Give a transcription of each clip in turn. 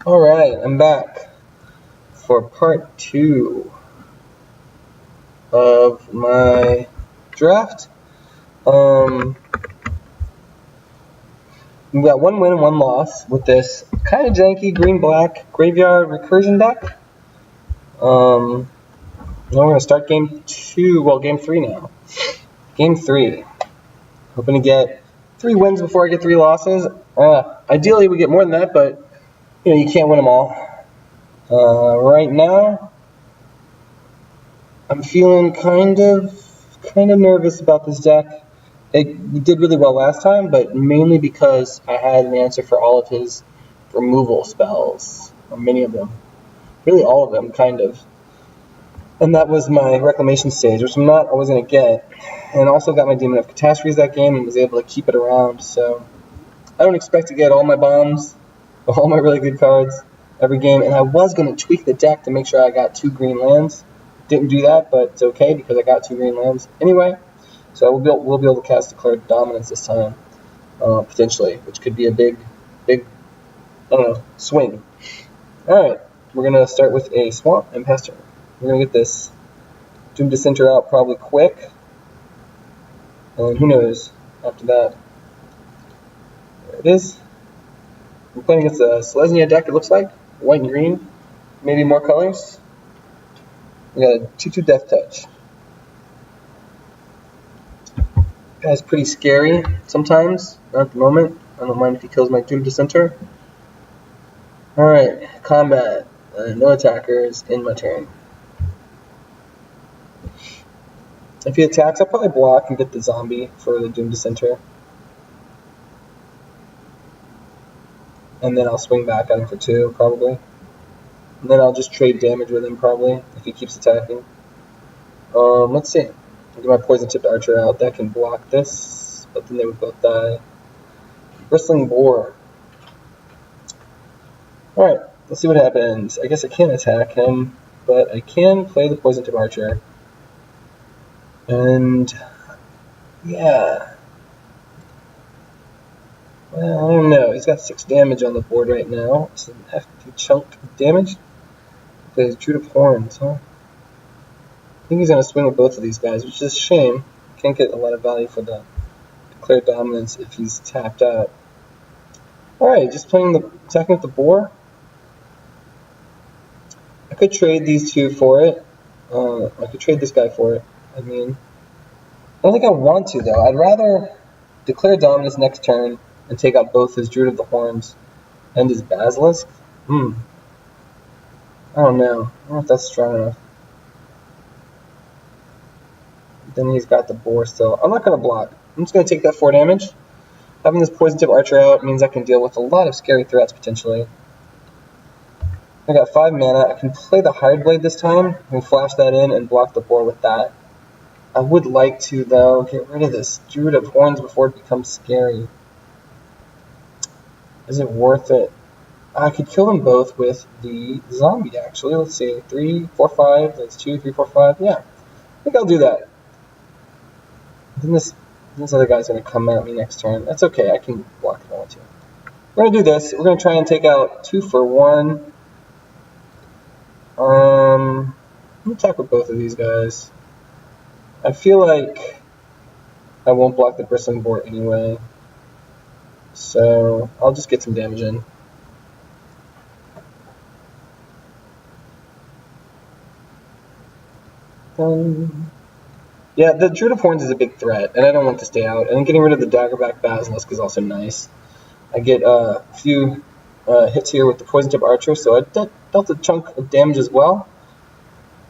Alright, I'm back for part 2 of my draft. We got 1 win and 1 loss with this kind of janky green-black graveyard recursion deck. Now we're going to start game 3 now. Game 3. Hoping to get 3 wins before I get 3 losses. Ideally we get more than that, but you can't win them all. Right now, I'm feeling kind of nervous about this deck. It did really well last time, but mainly because I had an answer for all of his removal spells, or many of them. Really all of them, kind of. And that was my Reclamation stage, which I'm not always going to get. And also got my Demon of Catastrophes that game and was able to keep it around, so I don't expect to get all my bombs, all my really good cards, every game. And I was going to tweak the deck to make sure I got 2 green lands. Didn't do that, but it's okay because I got 2 green lands anyway. So we'll be able to cast Declared Dominance this time, potentially, which could be a big, I don't know, swing. Alright, we're going to start with a Swamp and Pester. We're going to get this Doom Dissenter out probably quick. And who knows after that. There it is. We're playing against a Selesnya deck, it looks like. White and green. Maybe more colors. We got a 2/2 Death Touch. Guy's pretty scary sometimes. Not at the moment. I don't mind if he kills my Doom Dissenter. Alright, combat. No attackers in my turn. If he attacks, I'll probably block and get the zombie for the Doom Dissenter. And then I'll swing back at him for 2, probably. And then I'll just trade damage with him, probably, if he keeps attacking. Let's see. I'll get my Poison-Tipped Archer out. That can block this, but then they would both die. Bristling Boar. Alright, let's see what happens. I guess I can't attack him, but I can play the Poison-Tipped Archer. And, yeah. Well, I don't know. He's got 6 damage on the board right now. It's a hefty chunk of damage. Plays Druid of Horns, huh? I think he's going to swing with both of these guys, which is a shame. Can't get a lot of value for the Declared Dominance if he's tapped out. Alright, just attacking with the boar. I could trade these 2 for it. I could trade this guy for it. I don't think I want to, though. I'd rather declare Dominance next turn and take out both his Druid of the Horns and his Basilisk. I don't know. I don't know if that's strong enough. Then he's got the boar still. I'm not going to block. I'm just going to take that 4 damage. Having this Poison-Tipped Archer out means I can deal with a lot of scary threats, potentially. I got 5 mana. I can play the Hired Blade this time and flash that in and block the boar with that. I would like to, though, get rid of this Druid of Horns before it becomes scary. Is it worth it? I could kill them both with the zombie, actually. Let's see. 3, 4, 5. That's 2, 3, 4, 5. Yeah. I think I'll do that. Then this other guy's going to come at me next turn. That's okay. I can block if I want to. We're going to do this. We're going to try and take out 2 for 1. I'm going to attack with both of these guys. I feel like I won't block the Bristling Boar anyway. So I'll just get some damage in. Yeah, the Druid of Horns is a big threat, and I don't want to stay out. And getting rid of the Daggerback Basilisk is also nice. I get a few hits here with the Poison-Tipped Archer, so I dealt a chunk of damage as well.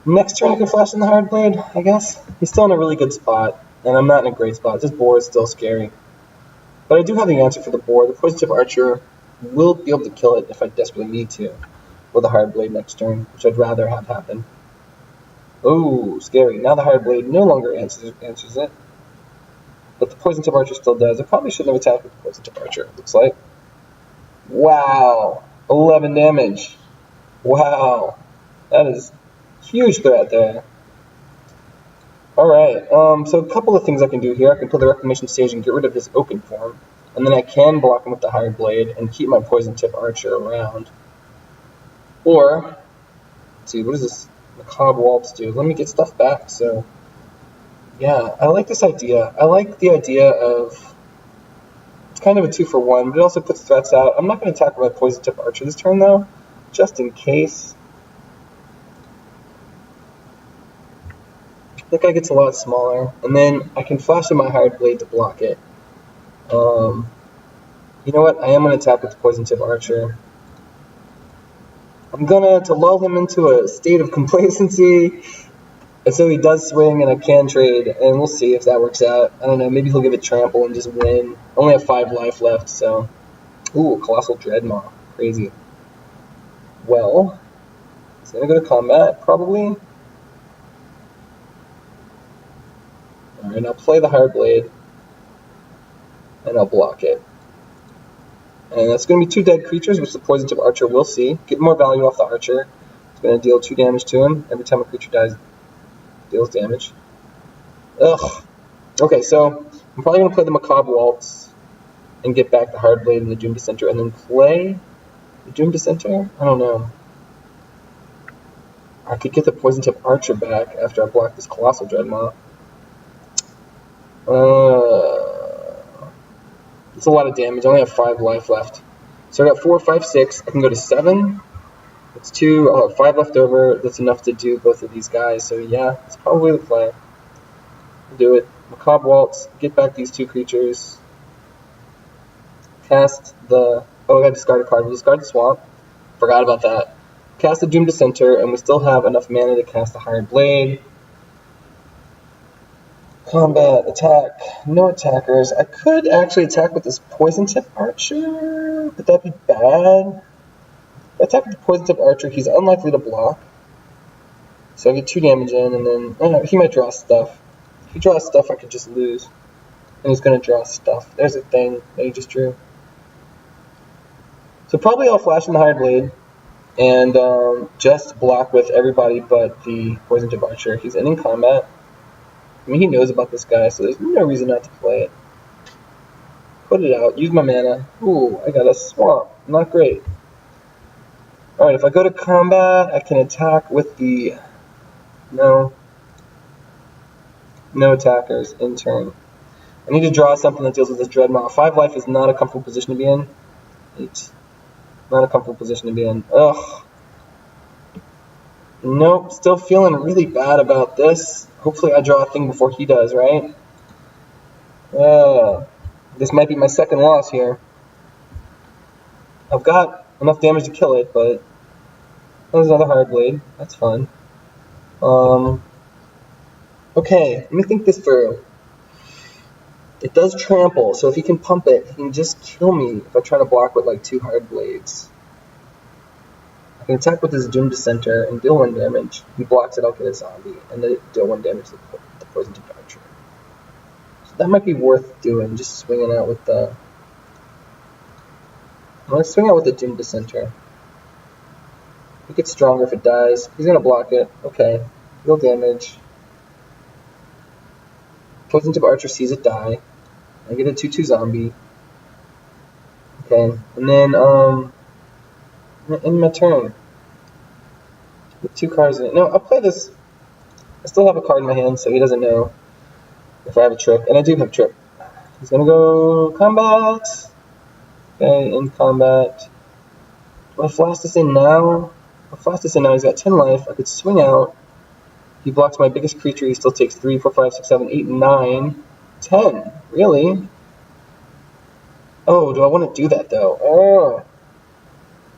Next turn I can flash in the Hired Blade, I guess. He's still in a really good spot, and I'm not in a great spot. This boar is still scary. But I do have the answer for the boar. The Poison-Tipped Archer will be able to kill it if I desperately need to with a Hired Blade next turn, which I'd rather have happen. Oh, scary. Now the Hired Blade no longer answers it. But the Poison-Tipped Archer still does. I probably shouldn't have attacked with the Poison-Tipped Archer, it looks like. Wow. 11 damage. Wow. That is a huge threat there. Alright, so a couple of things I can do here. I can play the Reclamation stage and get rid of his open form. And then I can block him with the Hired Blade and keep my Poison-Tipped Archer around. Or, let's see, what does this macabre waltz do? Let me get stuff back. So, yeah, I like this idea. I like the idea of, it's kind of a 2-for-1, but it also puts threats out. I'm not going to attack my poison tip archer this turn, though, just in case. That guy gets a lot smaller, and then I can flash in my hired blade to block it. You know what? I am going to attack with the poison tip archer. I'm gonna to lull him into a state of complacency, and so he does swing, and I can trade, and we'll see if that works out. I don't know. Maybe he'll give it trample and just win. I only have 5 life left, so. Ooh, colossal dreadmaw, crazy. Well, he's gonna go to combat probably. All right, I'll play the hard blade, and I'll block it. And that's going to be 2 dead creatures, which the poison tip archer will see. Get more value off the archer. It's going to deal 2 damage to him. Every time a creature dies, deals damage. Ugh. Okay, so I'm probably going to play the macabre waltz and get back the hard blade and the doom dissenter, and then play the doom dissenter? I don't know. I could get the poison tip archer back after I block this colossal dreadmaw. It's a lot of damage. I only have 5 life left. So I got 4, 5, 6. I can go to 7. It's 2. I'll have 5 left over. That's enough to do both of these guys. So yeah, it's probably the play. Do it. Macabre waltz. Get back these 2 creatures. Cast the... Oh, I gotta discard a card. We'll discard the swamp. Forgot about that. Cast the Doom Dissenter, and we still have enough mana to cast the Hired Blade. Combat, attack, no attackers. I could actually attack with this Poison Tip Archer, but that'd be bad. If I attack with the Poison Tip Archer, he's unlikely to block. So I get 2 damage in, and then he might draw stuff. If he draws stuff, I could just lose. And he's going to draw stuff. There's a thing that he just drew. So probably I'll flash in the Hired Blade, and just block with everybody but the Poison Tip Archer. He's ending combat. I mean, he knows about this guy, so there's no reason not to play it. Put it out. Use my mana. Ooh, I got a swamp. Not great. Alright, if I go to combat, I can attack with the... No attackers in turn. I need to draw something that deals with this Dreadmaw. 5 life is not a comfortable position to be in. 8. Not a comfortable position to be in. Ugh. Nope, still feeling really bad about this. Hopefully I draw a thing before he does, right? This might be my second loss here. I've got enough damage to kill it, but there's another Hard Blade. That's fun. Okay, let me think this through. It does trample, so if he can pump it, he can just kill me if I try to block with like 2 Hard Blades. I can attack with his Doom Dissenter and deal 1 damage. If he blocks it, I'll get a zombie, and then deal 1 damage to the Poison Tip Archer. So that might be worth doing, just swinging out with the... I'm going to swing out with the Doom Dissenter. It gets stronger if it dies. He's going to block it. Okay. Deal damage. Poison Tip Archer sees it die. I get a 2/2 zombie. Okay. And then, end my turn. With 2 cards in it. No, I'll play this. I still have a card in my hand, so he doesn't know if I have a trip. And I do have trip. He's going to go combat. Okay, in combat. Do I flash this in now? I'll flash this in now. He's got 10 life. I could swing out. He blocks my biggest creature. He still takes 3, 4, 5, 6, 7, 8, 9, 10. Really? Oh, do I want to do that, though? Oh.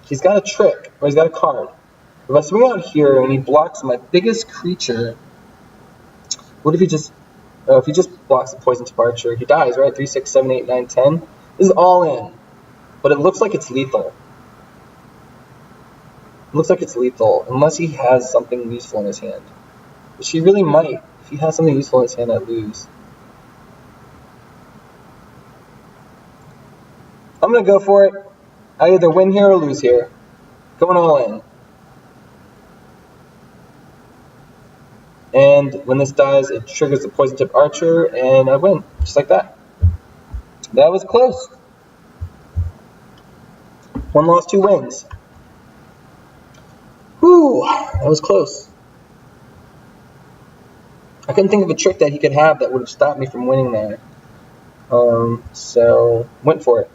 He's got a trick. Or he's got a card. If I swing out here and he blocks my biggest creature, what if he just... Oh, if he just blocks the Poison Tip Archer, he dies, right? 3, 6, 7, 8, 9, 10. This is all in. But it looks like it's lethal. It looks like it's lethal, unless he has something useful in his hand. Which he really might. If he has something useful in his hand, I lose. I'm going to go for it. I either win here or lose here. Going all in. And when this dies, it triggers the Poison Tip Archer, and I win. Just like that. That was close. 1 loss, 2 wins. Whew, that was close. I couldn't think of a trick that he could have that would have stopped me from winning there. So went for it.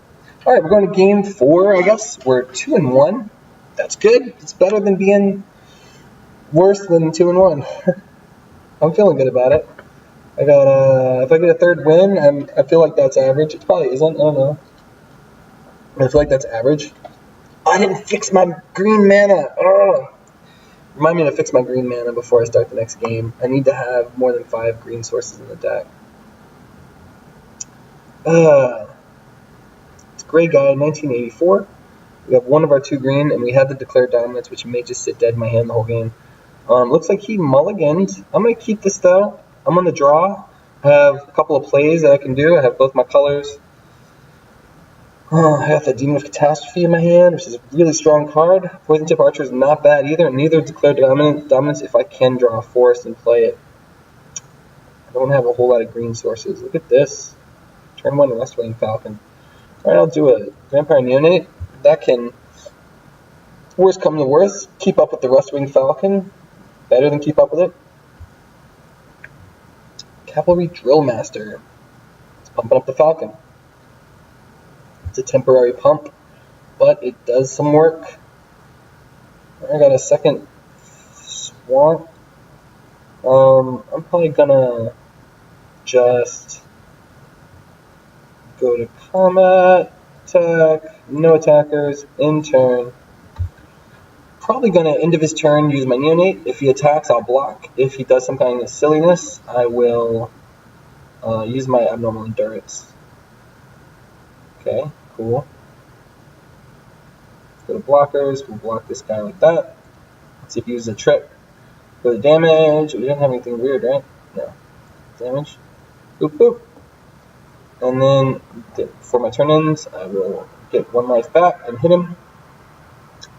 All right, we're going to game 4, I guess. We're 2-1. That's good. It's better than being worse than 2-1. I'm feeling good about it. I got if I get a third win, I feel like that's average. It probably isn't. I don't know. I feel like that's average. I didn't fix my green mana. Ugh. Remind me to fix my green mana before I start the next game. I need to have more than 5 green sources in the deck. It's Gray Guy, 1984. We have one of our 2 green, and we have the Declared Dominance, which may just sit dead in my hand the whole game. Looks like he mulliganed. I'm going to keep this, though. I'm on the draw. I have a couple of plays that I can do. I have both my colors. I have the Demon of Catastrophe in my hand, which is a really strong card. Poison Tip Archer is not bad either. Neither Declared Dominance if I can draw a forest and play it. I don't have a whole lot of green sources. Look at this. Turn 1 Westwing Falcon. Alright, I'll do a Vampire Neonate. That can, worst come to worst, keep up with the Westwing Falcon. Better than keep up with it. Cavalry Drill Master. It's pumping up the Falcon. It's a temporary pump, but it does some work. I got a second Swamp. I'm probably gonna just go to combat, attack, no attackers, in turn. Probably gonna end of his turn use my Neonate. If he attacks, I'll block. If he does some kind of silliness, I will use my Abnormal Endurance. Okay, cool. Let's go to blockers. We'll block this guy like that. Let's see if he uses a trick. Go to damage. We didn't have anything weird, right? No. Damage. Boop, boop. And then for my turn ends, I will get 1 life back and hit him.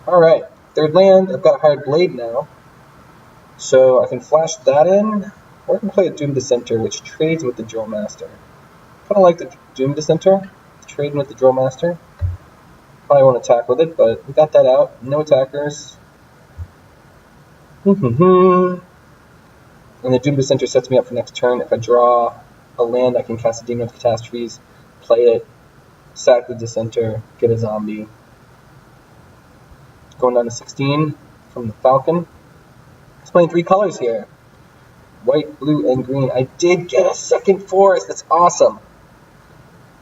Alright, third land. I've got a Hard Blade now. So I can flash that in, or I can play a Doom Dissenter, which trades with the Drill Master. Kind of like the Doom Dissenter, trading with the Drill Master. Probably won't attack with it, but we got that out. No attackers. And the Doom Dissenter sets me up for next turn. If I draw a land, I can cast a Demon of Catastrophes, play it, sack the Dissenter, get a zombie. Going down to 16 from the Falcon. He's playing 3 colors here. White, blue, and green. I did get a second forest. That's awesome.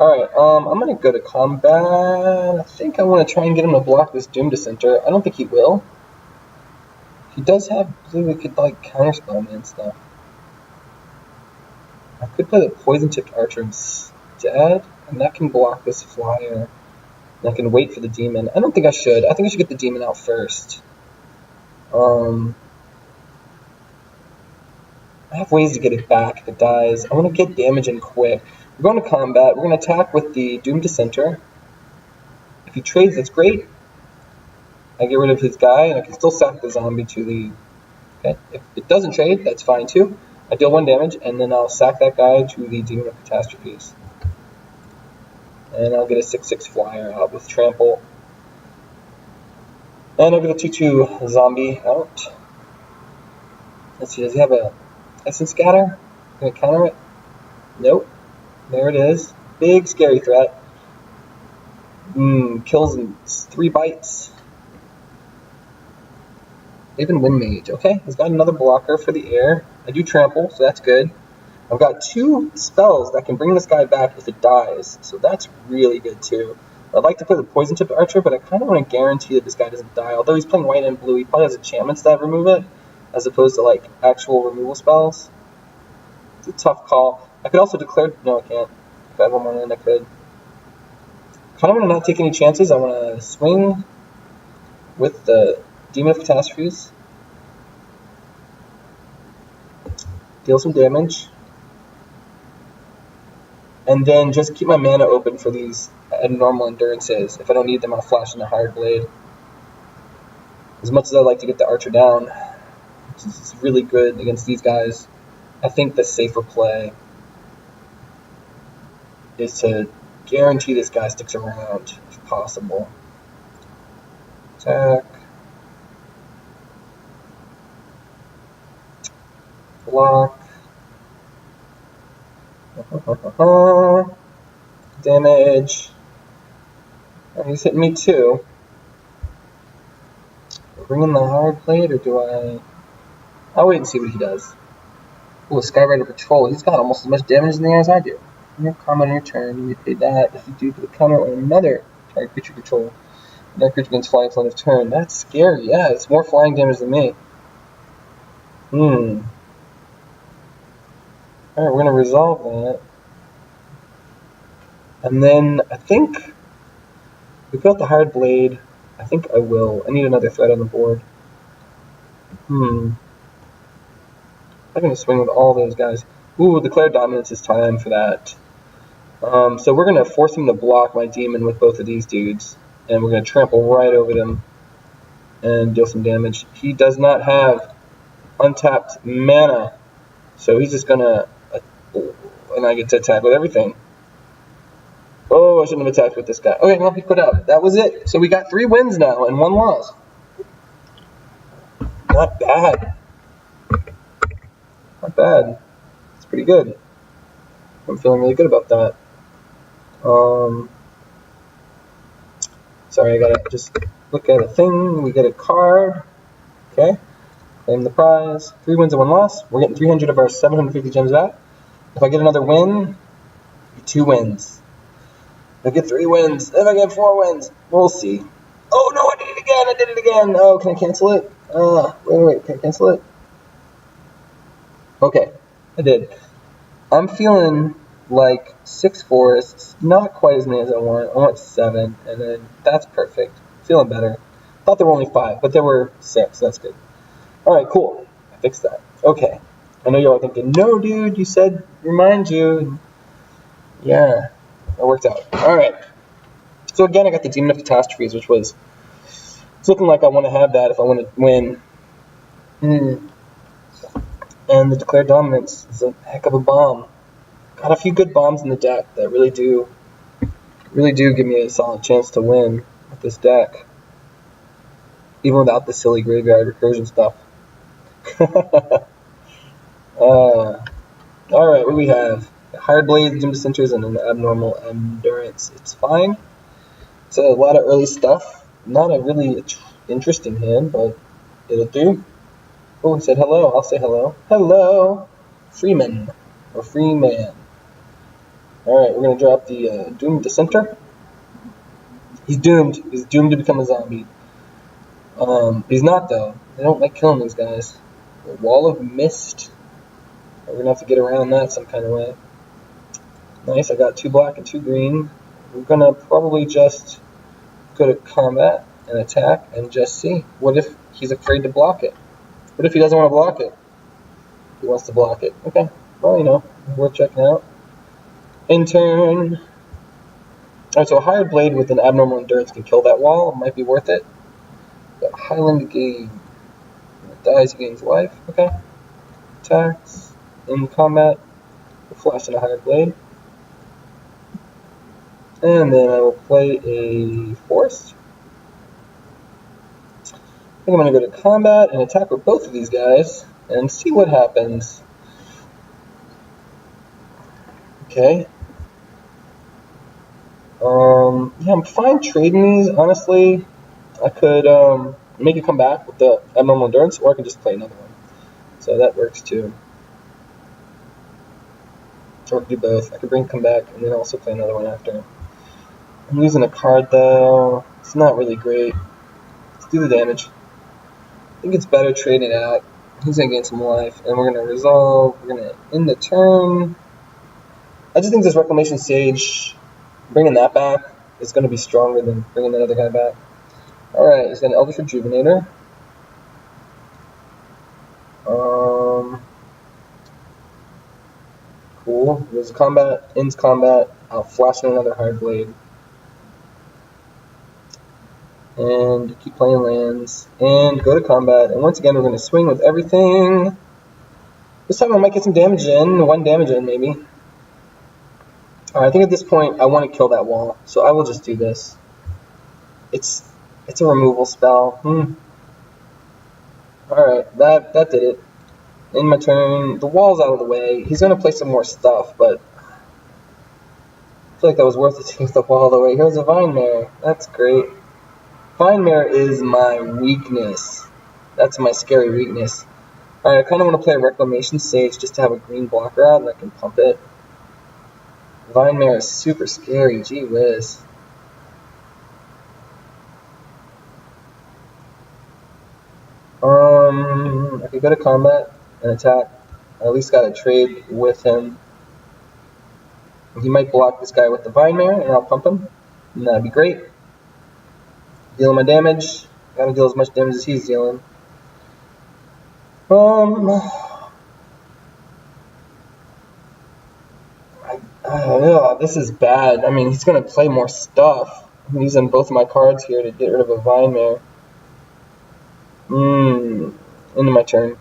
Alright, I'm going to go to combat. I think I want to try and get him to block this Doom Dissenter. I don't think he will. He does have blue. We could, like, counterspell me and stuff. I could play the Poison Tipped Archer instead, and that can block this flyer. And I can wait for the demon. I don't think I should. I think I should get the demon out first. I have ways to get it back if it dies. I want to get damage in quick. We're going to combat. We're going to attack with the Doom Dissenter. If he trades, that's great. I get rid of his guy, and I can still sack the zombie to the... Okay, if it doesn't trade, that's fine too. I deal 1 damage, and then I'll sack that guy to the Demon of Catastrophes. And I'll get a 6/6 flyer out with Trample. And I'll get a 2/2 zombie out. Let's see, does he have a Essence Scatter? Can I counter it? Nope. There it is. Big scary threat. Kills in 3 bites. Even Wind Mage. Okay, he's got another blocker for the air. I do Trample, so that's good. I've got 2 spells that can bring this guy back if it dies, so that's really good too. I'd like to play the Poison Tipped Archer, but I kind of want to guarantee that this guy doesn't die. Although he's playing white and blue, he probably has enchantments that remove it, as opposed to like actual removal spells. It's a tough call. I could also declare... No, I can't. If I had 1 more land, I could. Kind of want to not take any chances. I want to swing with the Demon of Catastrophes. Deal some damage. And then just keep my mana open for these abnormal endurances. If I don't need them, I'll flash in a Hard Blade. As much as I like to get the Archer down, which is really good against these guys, I think the safer play is to guarantee this guy sticks around, if possible. Attack. block. Damage. Oh, he's hitting me too. Bring in the hard blade, or do I? I'll wait and see what he does. Ooh, a Skyrider Patrol. He's got almost as much damage in the air as I do. In your comment on your turn, you may pay that if you do to the counter on another target creature control. That creature gains flying until end of turn. That's scary. Yeah, it's more flying damage than me. Alright, we're going to resolve that. And then I think we put out the hard blade. I think I will. I need another threat on the board. I'm going to swing with all those guys. Ooh, declare dominance is time for that. So we're going to force him to block my demon with both of these dudes. And we're going to trample right over them and deal some damage. He does not have untapped mana. So he's just going to... and I get to attack with everything. Oh, I shouldn't have attacked with this guy. Okay, well, he put out. That was it. So we got 3 wins now and 1 loss. Not bad. Not bad. It's pretty good. I'm feeling really good about that. Sorry, I gotta just look at a thing. We get a card. Okay. Claim the prize. 3 wins and 1 loss. We're getting 300 of our 750 gems back. If I get another win, 2 wins. If I get 3 wins, if I get 4 wins, we'll see. Oh no, I did it again! Oh, can I cancel it? Wait, can I cancel it? Okay, I did. I'm feeling like 6 forests, not quite as many as I want. I want 7, and then that's perfect. Feeling better. Thought there were only 5, but there were 6, that's good. Alright, cool. I fixed that. Okay. I know you're all thinking, no dude, you said remind you. Yeah. That worked out. Alright. So again, I got the Demon of Catastrophes, which was... It's looking like I want to have that if I want to win. And the Declared Dominance is a heck of a bomb. Got a few good bombs in the deck that really do give me a solid chance to win with this deck. Even without the silly graveyard recursion stuff. Alright, what do we have? Hard Blades, Doom Dissenters, and an Abnormal Endurance. It's fine. It's a lot of early stuff. Not a really interesting hand, but it'll do. Oh, he said hello. I'll say hello. Hello! Freeman. Or Freeman. Alright, we're going to drop the Doom Dissenter. He's doomed. He's doomed to become a zombie. He's not, though. They don't like killing these guys. The Wall of Mist. We're going to have to get around that some kind of way. Nice, I got 2 black and 2 green. We're going to probably just go to combat and attack and just see. What if he's afraid to block it? What if he doesn't want to block it? He wants to block it. Okay, well, you know, worth checking out. In turn. Alright, so a Hired Blade with an Abnormal Endurance can kill that wall. It might be worth it. Got Highland Gauge. When it dies, he gains life. Okay. Attacks. In combat. We'll flash in a Hired Blade. And then I will play a Forest. I think I'm going to go to combat and attack with both of these guys and see what happens. Okay. Yeah, I'm fine trading these, honestly. I could make it come back with the Abnormal Endurance, or I can just play another one. So that works too. Or I could do both. I could bring come back and then also play another one after. I'm losing a card though. It's not really great. Let's do the damage. I think it's better trading it out. He's going to gain some life. And we're going to resolve. We're going to end the turn. I just think this Reclamation Sage, bringing that back, is going to be stronger than bringing that other guy back. Alright, he's got an Eldritch Rejuvenator. Cool. There's combat, ends combat. I'll flash in another Hard Blade. And keep playing lands. And go to combat. And once again, we're going to swing with everything. This time I might get some damage in. 1 damage in, maybe. Alright, I think at this point, I want to kill that wall. So I will just do this. It's a removal spell. Alright, that did it. In my turn, the wall's out of the way. He's going to play some more stuff, but I feel like that was worth it to take the wall out of the way. Here's a Vine Mare. That's great. Vine Mare is my weakness. That's my scary weakness. Alright, I kind of want to play a Reclamation Sage just to have a green blocker out and I can pump it. Vine Mare is super scary. Gee whiz. I could go to combat and attack. I at least got a trade with him. He might block this guy with the Vine Mare and I'll pump him. And that'd be great. Dealing my damage. Gotta deal as much damage as he's dealing. This is bad. I mean, he's gonna play more stuff. I'm using both of my cards here to get rid of a Vine Mare. Into my turn.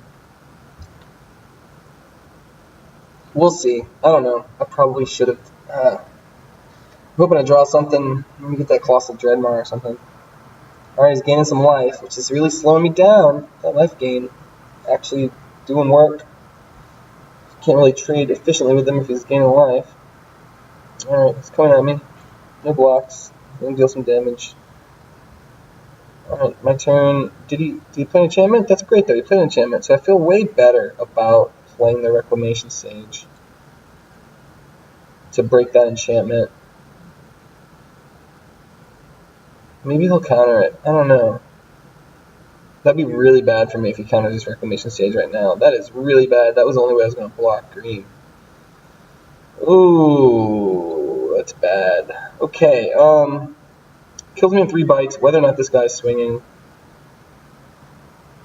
We'll see. I don't know. I probably should have. I'm hoping to draw something. Let me get that Colossal Dreadmar or something. Alright, he's gaining some life, which is really slowing me down. That life gain. Actually doing work. Can't really trade efficiently with him if he's gaining life. Alright, he's coming at me. No blocks. I'm gonna deal some damage. Alright, my turn. Did he play an enchantment? That's great though, he played an enchantment, so I feel way better about playing the Reclamation Sage to break that enchantment. Maybe he'll counter it. I don't know. That'd be really bad for me if he counters this Reclamation Stage right now. That is really bad. That was the only way I was going to block green. Ooh, that's bad. Okay, kills me in 3 bites, whether or not this guy's swinging.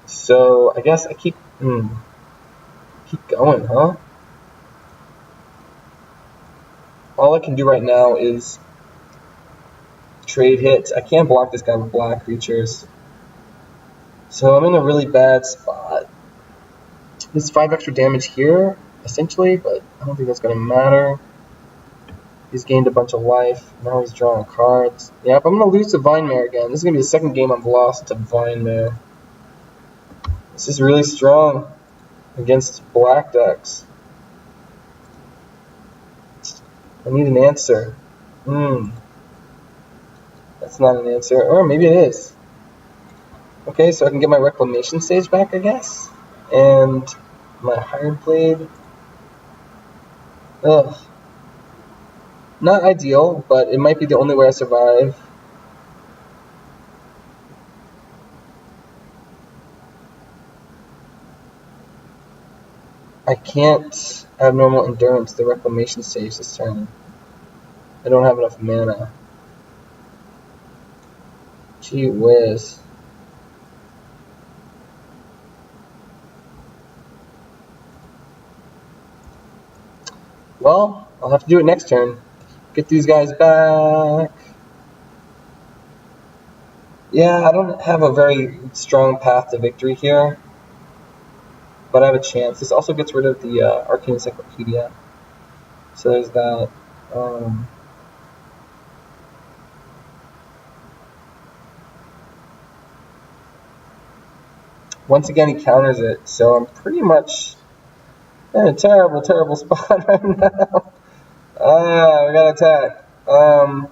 So, I guess I keep going, huh? All I can do right now is trade hits. I can't block this guy with black creatures. So I'm in a really bad spot. There's 5 extra damage here, essentially, but I don't think that's going to matter. He's gained a bunch of life. Now he's drawing cards. Yep, I'm going to lose to Vine Mare again. This is going to be the second game I've lost to Vine Mare. This is really strong against black decks. I need an answer. That's not an answer. Or maybe it is. Okay, so I can get my Reclamation Sage back, I guess. And my Hired Blade. Ugh. Not ideal, but it might be the only way I survive. I can't have normal endurance the Reclamation Sage this turn. I don't have enough mana. Gee whiz. Well, I'll have to do it next turn. Get these guys back. Yeah, I don't have a very strong path to victory here, but I have a chance. This also gets rid of the Arcane Encyclopedia. So there's that. Once again, he counters it, so I'm pretty much in a terrible, terrible spot right now. We got to attack. I'll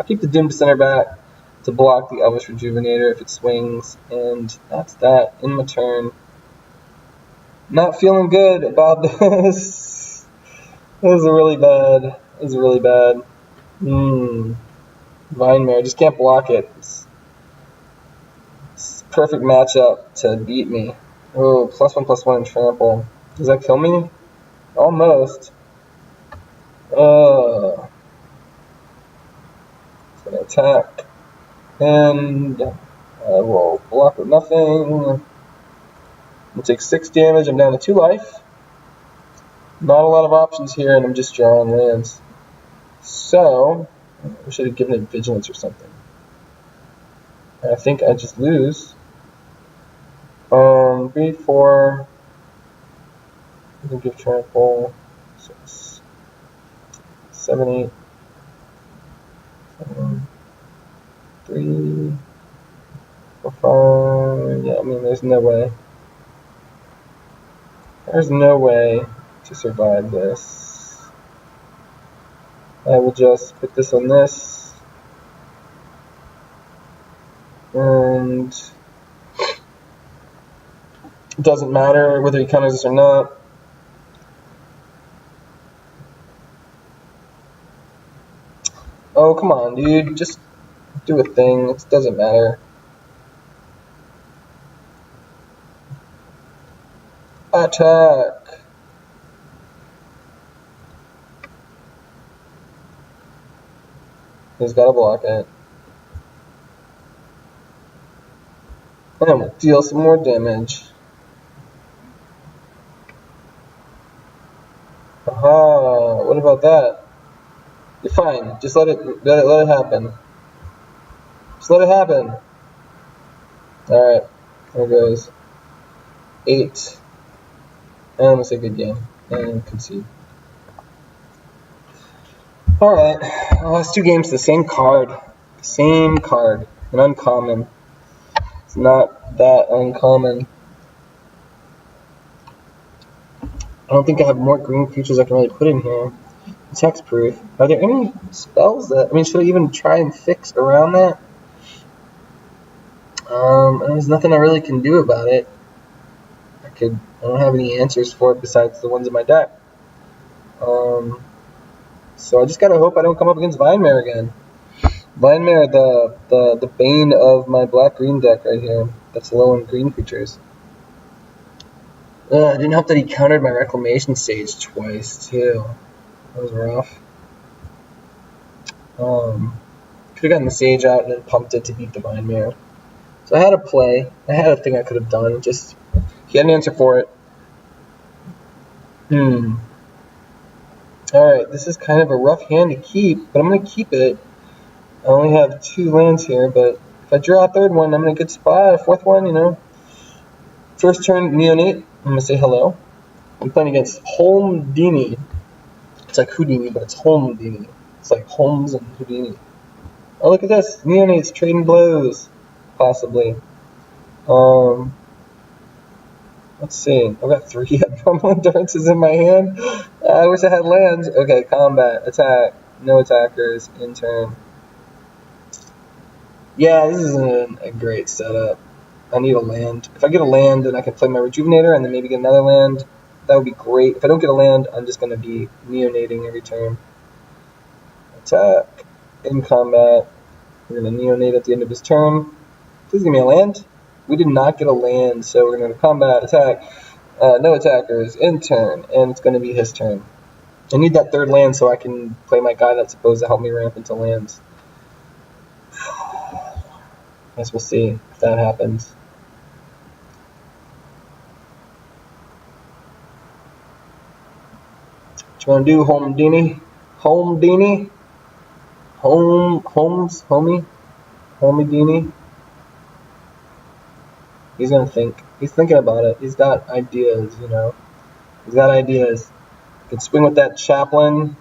keep the Doom Descender back to block the Elvish Rejuvenator if it swings, and that's that. In my turn. Not feeling good about this. This is really bad. This is really bad. Vine Mare, just can't block it. It's perfect matchup to beat me. Oh, +1/+1 and trample. Does that kill me? Almost. It's gonna attack. And I will block with nothing. I'll take 6 damage. I'm down to 2 life. Not a lot of options here, and I'm just drawing lands. So, I should have given it Vigilance or something. I think I just lose. 3, 4. I can give trample. 6, 7, 8. 7, 3, 4, 5. Yeah, I mean, there's no way. There's no way to survive this. I will just put this on this. And it doesn't matter whether he counters this or not. Oh, come on, dude. Just do a thing. It doesn't matter. Attack. He's got to block it. And we'll deal some more damage. Aha, what about that? You're fine. Just let it happen. Just let it happen. Alright, there goes 8. And it's a good game. And concede. Alright, I lost 2 games to the same card. Same card. An uncommon. It's not that uncommon. I don't think I have more green creatures I can really put in here. It's hexproof. Are there any spells that... I mean, should I even try and fix around that? There's nothing I really can do about it. I don't have any answers for it besides the ones in my deck. So I just gotta hope I don't come up against Vinemare again. Vinemare, the bane of my black-green deck right here. That's low on green creatures. It didn't help that he countered my Reclamation Sage twice, too. That was rough. Could have gotten the Sage out and then pumped it to beat the Vinemare. So I had a play. I had a thing I could have done. Just, he had an answer for it. Alright, this is kind of a rough hand to keep, but I'm going to keep it. I only have 2 lands here, but if I draw a 3rd one, I'm in a good spot. A 4th one, you know. First turn, Neonate. I'm going to say hello. I'm playing against Houdini. It's like Houdini, but it's Houdini. It's like Holmes and Houdini. Oh, look at this. Neonate's trading blows. Possibly. Let's see. I've got 3 abnormal endurances in my hand. I wish I had lands. Okay, combat, attack, no attackers, in turn. Yeah, this isn't a great setup. I need a land. If I get a land, then I can play my Rejuvenator and then maybe get another land. That would be great. If I don't get a land, I'm just going to be neonating every turn. Attack. In combat. We're going to neonate at the end of his turn. Please give me a land. We did not get a land, so we're going to combat, attack. No attackers. In turn. And it's going to be his turn. I need that 3rd land so I can play my guy that's supposed to help me ramp into lands. Guess we'll see if that happens. What you want to do, Houdini? Houdini? Holmes? Homie? Houdini? He's going to think. He's thinking about it. He's got ideas, you know. He's got ideas. He can swing with that Chaplain.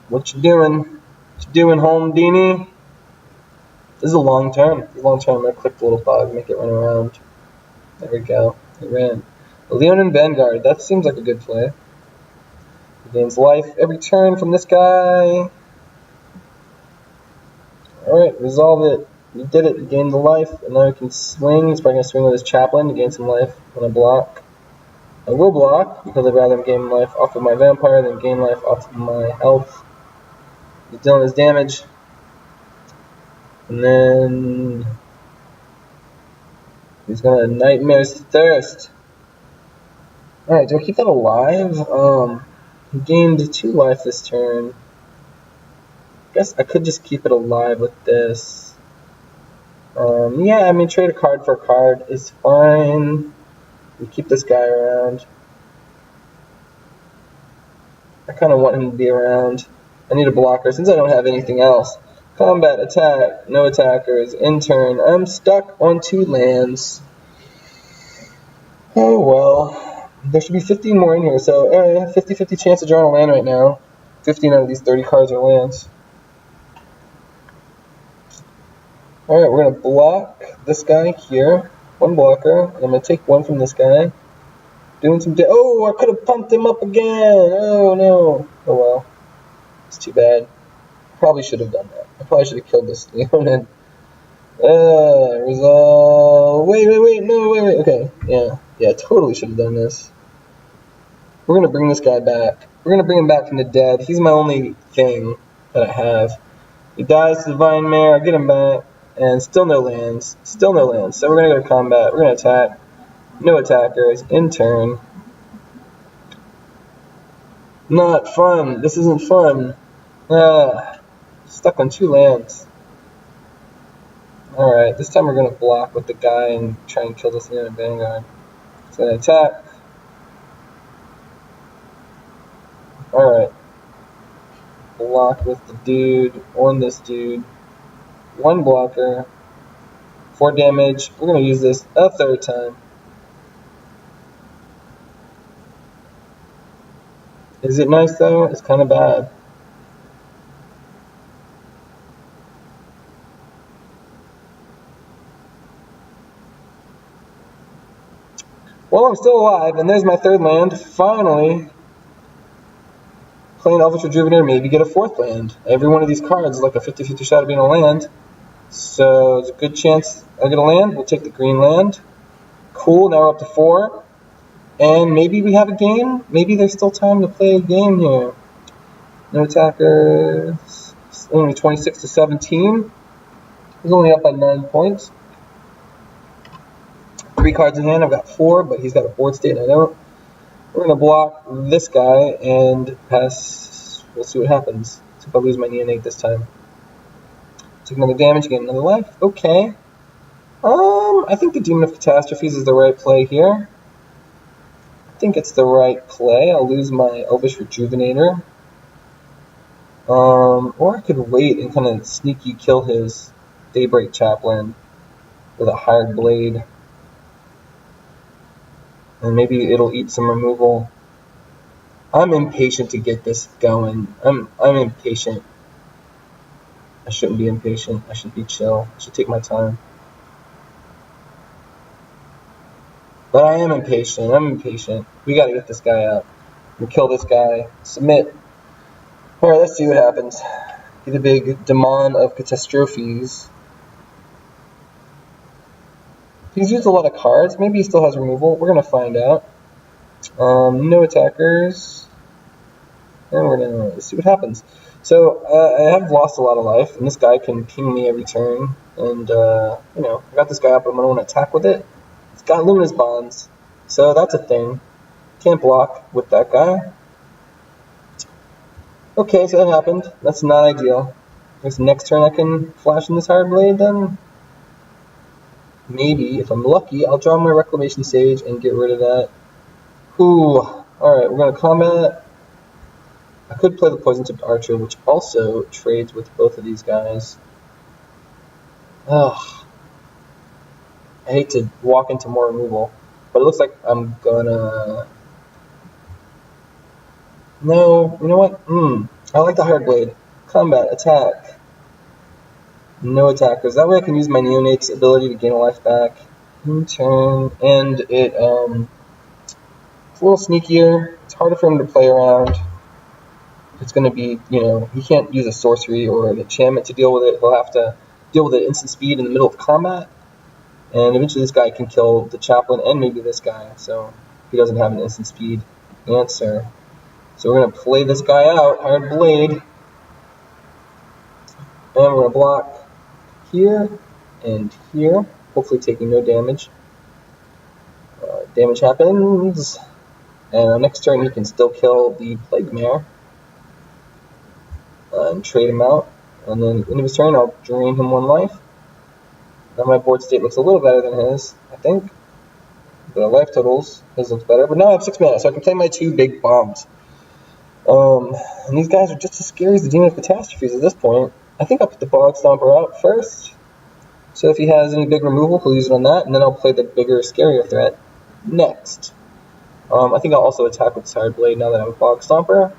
What you doing? What you doing, Houdini? This is a long term. This is a long term. I'm going to click the little bug, make it run around. There we go. It ran. Leonin Vanguard. That seems like a good play. He gains life every turn from this guy. Alright, resolve it. You did it. You gained the life. And now he can swing. He's probably going to swing with his Chaplain to gain some life when I block. I will block because I'd rather gain life off of my Vampire than gain life off of my Elf. He's dealing his damage. And then he's going to Nightmare's Thirst. Alright, do I keep that alive? He gained 2 life this turn. I guess I could just keep it alive with this. Yeah, I mean, trade a card for a card is fine. We keep this guy around. I kind of want him to be around. I need a blocker since I don't have anything else. Combat, attack, no attackers, in turn. I'm stuck on 2 lands. Oh well. There should be 15 more in here, so 50-50 chance of drawing a land right now. 15 out of these 30 cards are lands. Alright, we're gonna block this guy here. One blocker. I'm gonna take one from this guy. Doing some oh, I could have pumped him up again. Oh no. Oh well. It's too bad. Probably should have done that. I probably should have killed this Leonin. Resolve. Wait, no, wait. Okay, yeah, totally should have done this. We're gonna bring this guy back. We're gonna bring him back from the dead. He's my only thing that I have. He dies to Divine Mare. I get him back, and still no lands. Still no lands. So we're gonna go to combat. We're gonna attack. No attackers. In turn. Not fun. This isn't fun. Stuck on 2 lands. Alright, this time we're going to block with the guy and try and kill this unit Vanguard. It's going to attack. Alright. Block with the dude on this dude. 1 blocker. 4 damage. We're going to use this a 3rd time. Is it nice though? It's kind of bad. Well, I'm still alive, and there's my 3rd land. Finally. Playing Elvish Rejuvenator, maybe get a 4th land. Every one of these cards is like a 50-50 shot of being a land. So there's a good chance I'll get a land. We'll take the green land. Cool, now we're up to 4. And maybe we have a game. Maybe there's still time to play a game here. No attackers. It's only 26 to 17. He's only up by 9 points. 3 cards in hand. I've got 4, but he's got a board state and I don't. We're going to block this guy and pass. We'll see what happens. See if I lose my neonate this time. Take another damage, gain another life. Okay. I think the Demon of Catastrophes is the right play here. I think it's the right play. I'll lose my Elvish Rejuvenator. Or I could wait and kind of sneaky kill his Daybreak Chaplain with a Hired Blade. And maybe it'll eat some removal. I'm impatient to get this going. I'm impatient. I shouldn't be impatient. I should be chill. I should take my time. But I am impatient. I'm impatient. We gotta get this guy out. We kill this guy. Submit. Alright, let's see what happens. Be the big Demon of Catastrophes. He's used a lot of cards. Maybe he still has removal. We're gonna find out. No attackers. And we're gonna see what happens. So, I have lost a lot of life, and this guy can ping me every turn. And, you know, I got this guy up, I'm gonna want to attack with it. It's got Luminous Bonds, so that's a thing. Can't block with that guy. Okay, so that happened. That's not ideal. I guess next turn I can flash in this Hired Blade, then? Maybe, if I'm lucky, I'll draw my Reclamation Sage and get rid of that. Ooh, alright, we're gonna combat. I could play the Poison Tipped Archer, which also trades with both of these guys. Ugh. I hate to walk into more removal, but it looks like I'm gonna... No, you know what? I like the Hired Blade. Combat, attack. No attackers. That way I can use my Neonate's ability to gain a life back. In turn, and it's a little sneakier. It's harder for him to play around. It's going to be, you know, he can't use a sorcery or an enchantment to deal with it. He'll have to deal with it at instant speed in the middle of combat. And eventually this guy can kill the Chaplain and maybe this guy. So he doesn't have an instant speed answer. So we're going to play this guy out, Hired Blade. And we're going to block here and here. Hopefully taking no damage. Damage happens. And next turn he can still kill the Plague Mare. And trade him out. And then at the end of his turn I'll drain him 1 life. Now my board state looks a little better than his, I think. The life totals, his looks better. But now I have 6 mana, so I can play my 2 big bombs. And these guys are just as scary as the Demon of Catastrophes at this point. I think I'll put the Bog Stomper out first. So if he has any big removal, he'll use it on that, and then I'll play the bigger, scarier threat next. I think I'll also attack with Hired Blade now that I'm a Bog Stomper.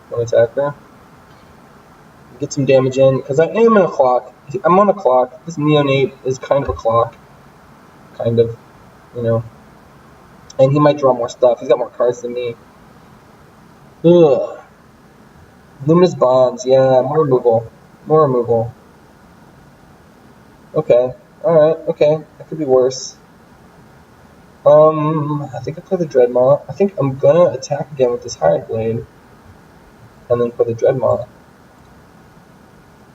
1 attacker. get some damage in, because I am in a clock. I'm on a clock. This neonate is kind of a clock. Kind of, you know. And he might draw more stuff. He's got more cards than me. Ugh. Luminous Bonds, yeah, more removal. More removal. Okay. Alright, okay. That could be worse. I think I play the Dreadmaw. I think I'm gonna attack again with this Hired Blade. And then play the Dreadmaw.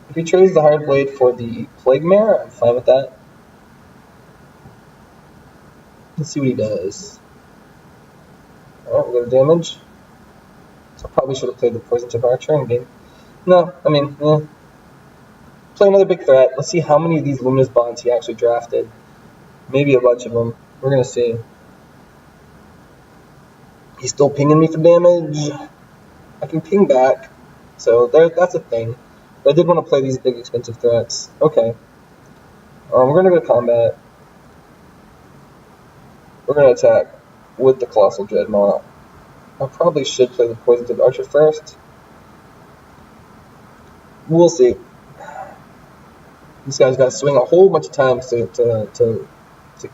If he trades the Hired Blade for the Plague Mare, I'm fine with that. Let's see what he does. Alright, we'll go to damage. So I probably should have played the Poison Tip Archer in game. No, I mean, yeah. Play another big threat. Let's see how many of these Luminous Bonds he actually drafted. Maybe a bunch of them. We're gonna see. He's still pinging me for damage. I can ping back. So that's a thing. But I did want to play these big expensive threats. Okay. We're gonna go to combat. We're gonna attack with the Colossal Dreadmaw. I probably should play the Poison Tip Archer first. We'll see. This guy's got to swing a whole bunch of times to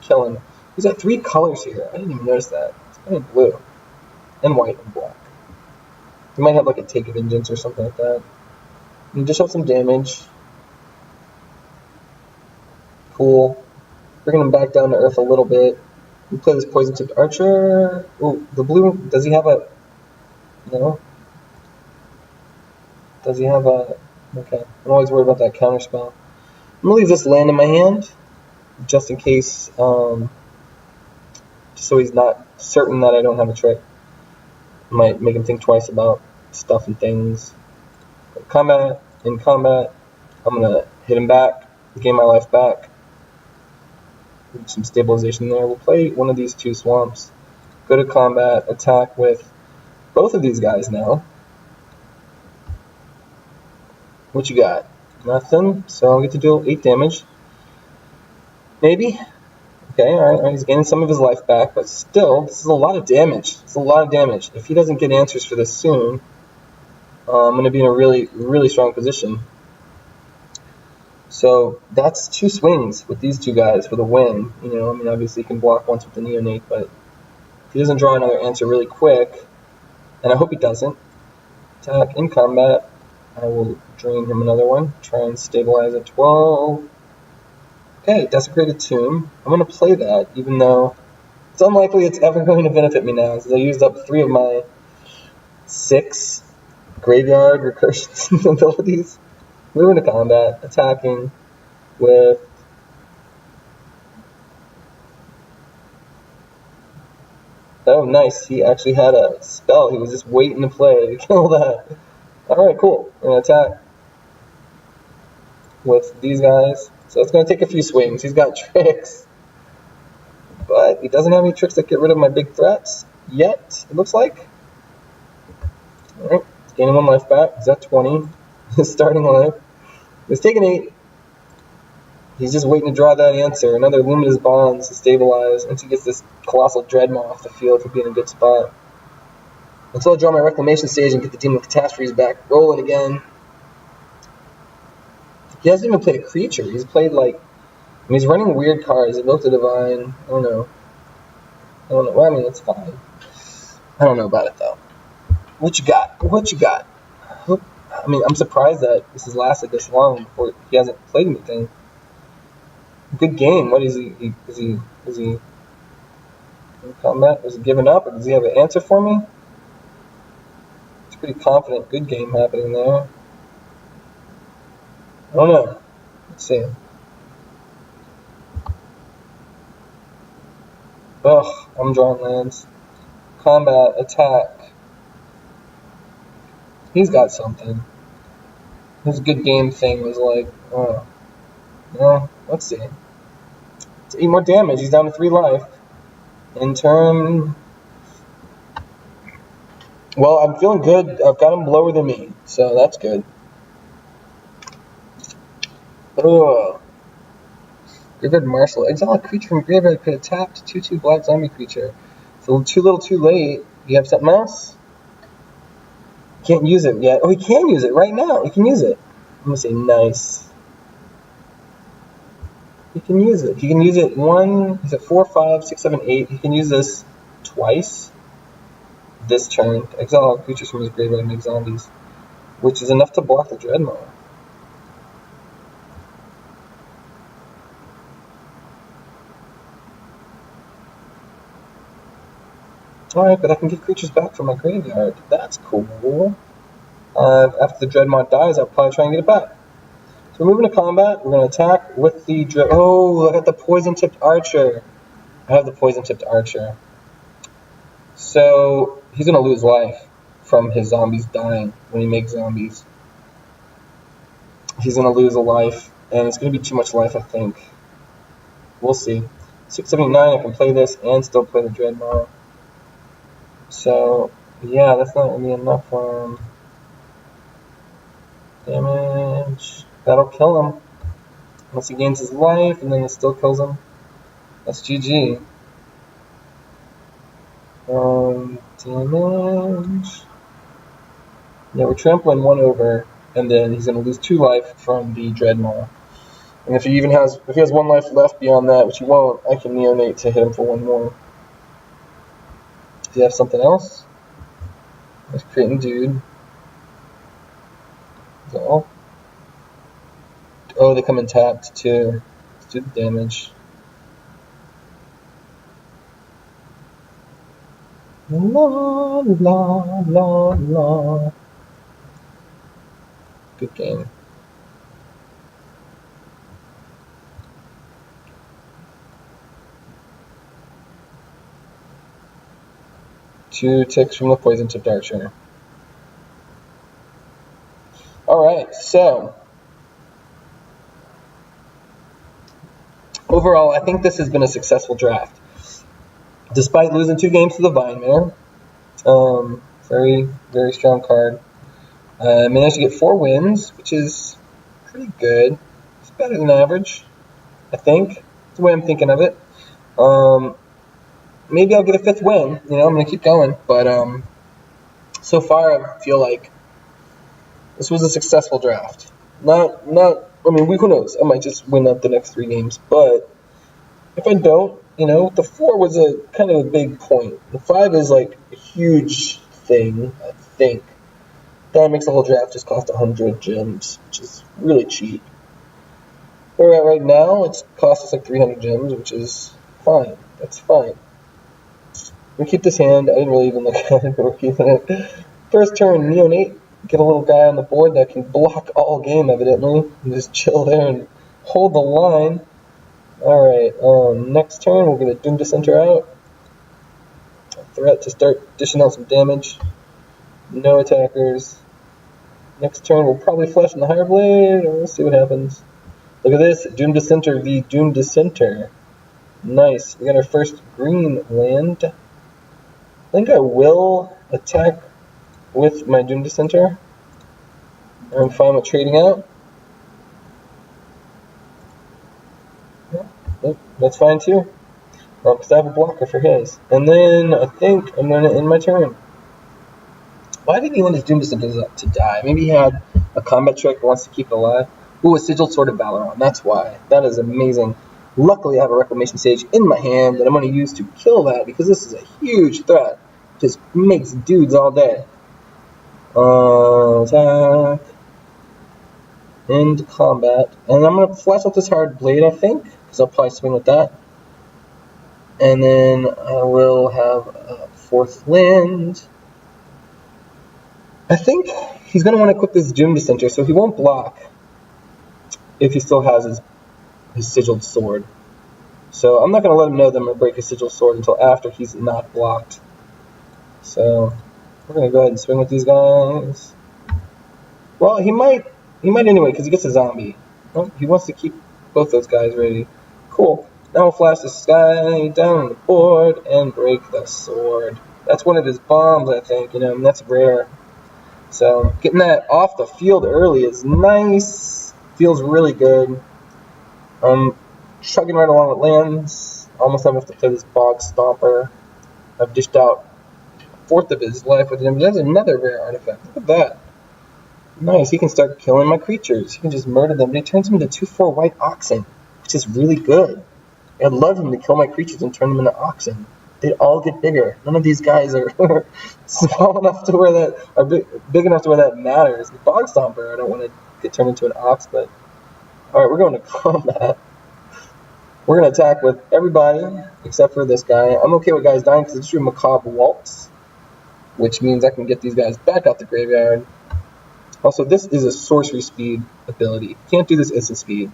kill him. He's got 3 colors here. I didn't even notice that. It's kind of blue. And white and black. He might have like a Take of Vengeance or something like that. And just have some damage. Cool. Bringing him back down to earth a little bit. We play this Poison Tipped Archer. Oh, the blue. Does he have a. No? Does he have a. Okay. I'm always worried about that counter spell. I'm gonna leave this land in my hand. Just in case. Just so he's not certain that I don't have a trick. Might make him think twice about stuff and things. Combat. In combat. I'm gonna hit him back. Gain my life back. Some stabilization there. We'll play one of these 2 swamps. Go to combat, attack with both of these guys now. What you got? Nothing. So I'll get to deal 8 damage. Maybe. Okay, alright. He's gaining some of his life back, but still, this is a lot of damage. It's a lot of damage. If he doesn't get answers for this soon, I'm going to be in a really, really strong position. So that's 2 swings with these 2 guys for the win. You know, I mean, obviously he can block once with the neonate, but if he doesn't draw another answer really quick, and I hope he doesn't, attack in combat, I will drain him another one. Try and stabilize at 12. Okay, Desecrated Tomb. I'm going to play that, even though it's unlikely it's ever going to benefit me now, since I used up 3 of my 6 graveyard recursion abilities. Moving to combat, attacking with oh nice, he actually had a spell he was just waiting to play to kill that. Alright, cool. We're gonna attack with these guys. So it's gonna take a few swings. He's got tricks. But he doesn't have any tricks that get rid of my big threats yet, it looks like. Alright, gaining 1 life back. He's at 20. His starting life. He's taking 8. He's just waiting to draw that answer. Another Luminous Bonds to stabilize. Once he gets this Colossal Dreadmaw off the field, he'll be in a good spot. Until I draw my Reclamation Stage and get the Demon Catastrophes back rolling again. He hasn't even played a creature. He's played like... I mean, he's running weird cards. Evoke the Divine. I don't know. Well, I mean, it's fine. I don't know about it, though. What you got? What you got? I mean, I'm surprised that this has lasted this long before he hasn't played anything. Good game. What is he? Is he in combat? Is he giving up, or does he have an answer for me? It's pretty confident. Good game happening there. I don't know. Let's see. Ugh, I'm drawing lands. Combat, attack. He's got something. His good game thing was like, oh. Well, let's see. It's 8 more damage. He's down to 3 life. In turn... Well, I'm feeling good. I've got him lower than me, so that's good. Ugh. Graveyard Marshal. Exile a creature from graveyard. Could attack 2/2 black zombie creature. So too little too late. Do you have something else? Can't use it yet. Oh, he can use it right now. He can use it. I'm gonna say nice. He can use it. He can use it he's at 4, 5, 6, 7, 8. He can use this twice this turn. Exile all creatures from his graveyard and make zombies, which is enough to block the Dreadmaw. Alright, but I can get creatures back from my graveyard. That's cool. After the Dreadmaw dies, I'll probably try and get it back. So we're moving to combat. We're going to attack with the Oh, I got the poison-tipped archer. I have the poison-tipped archer. So he's going to lose life from his zombies dying when he makes zombies. He's going to lose a life, and it's going to be too much life, I think. We'll see. 679, I can play this and still play the Dreadmaw. So, yeah, that's not really enough for him. Damage. That'll kill him. Once he gains his life, and then it still kills him. That's GG. Damage. Yeah, we're trampling one over, and then he's going to lose 2 life from the Dreadmaw. And if he has 1 life left beyond that, which he won't, I can neonate to hit him for 1 more. Do you have something else? Let's create a dude. So, oh, they come in tapped too. Let's do the damage. La la la la. Good game. Two ticks from the poison-tipped archer. Alright, so overall, I think this has been a successful draft. Despite losing 2 games to the Vine Mare, very, very strong card. I managed to get 4 wins, which is pretty good. It's better than average, I think. That's the way I'm thinking of it. Maybe I'll get a 5th win. You know, I'm going to keep going. But so far, I feel like this was a successful draft. I mean, who knows? I might just win up the next 3 games. But if I don't, you know, the 4 was a kind of a big point. The 5 is like a huge thing, I think. That makes the whole draft just cost 100 gems, which is really cheap. Where we're at right now, it's cost us like 300 gems, which is fine. That's fine. We keep this hand. I didn't really even look at it, but we're keeping it. First turn, neonate. Get a little guy on the board that can block all game, evidently. And just chill there and hold the line. Alright, next turn, we're going to Doom Dissenter out. A threat to start dishing out some damage. No attackers. Next turn, we'll probably flash in the Higher Blade, or we'll see what happens. Look at this, Doom Dissenter v. Doom Dissenter. Nice. We got our first green land. I think I will attack with my Doom Dissenter. I'm fine with trading out. Yeah, that's fine too. Because I have a blocker for his. And then I think I'm going to end my turn. Why didn't he want his Doom Dissenter to die? Maybe he had a combat trick and wants to keep it alive. Ooh, a Sigiled Sword of Valor on. That's why. That is amazing. Luckily, I have a Reclamation Sage in my hand that I'm going to use to kill that because this is a huge threat. Just makes dudes all day. Attack. End combat. And I'm going to flash out this Hard Blade, I think, because I'll probably swing with that. And then I will have a 4th land. I think he's going to want to equip this Doom Dissenter, so he won't block if he still has his Sigiled Sword. So I'm not going to let him know that I'm going to break his Sigiled Sword until after he's not blocked. So we're going to go ahead and swing with these guys. Well, he might anyway, because he gets a zombie. Oh, he wants to keep both those guys ready. Cool. Now we'll flash this guy down on the board and break the sword. That's one of his bombs, I think, you know, and that's rare. So getting that off the field early is nice. Feels really good. Chugging right along with lands. Almost have to play this Bog Stomper. I've dished out 1/4 of his life with him. That's another rare artifact. Look at that. Nice, he can start killing my creatures. He can just murder them. But he turns them into 2/4 white oxen, which is really good. I'd love him to kill my creatures and turn them into oxen. They'd all get bigger. None of these guys are small enough to where that are big enough to where that matters. The Bog Stomper, I don't want to get turned into an ox, but all right, we're going to combat. We're going to attack with everybody except for this guy. I'm okay with guys dying because I just drew Macabre Waltz, which means I can get these guys back out the graveyard. Also, this is a sorcery speed ability. Can't do this instant speed.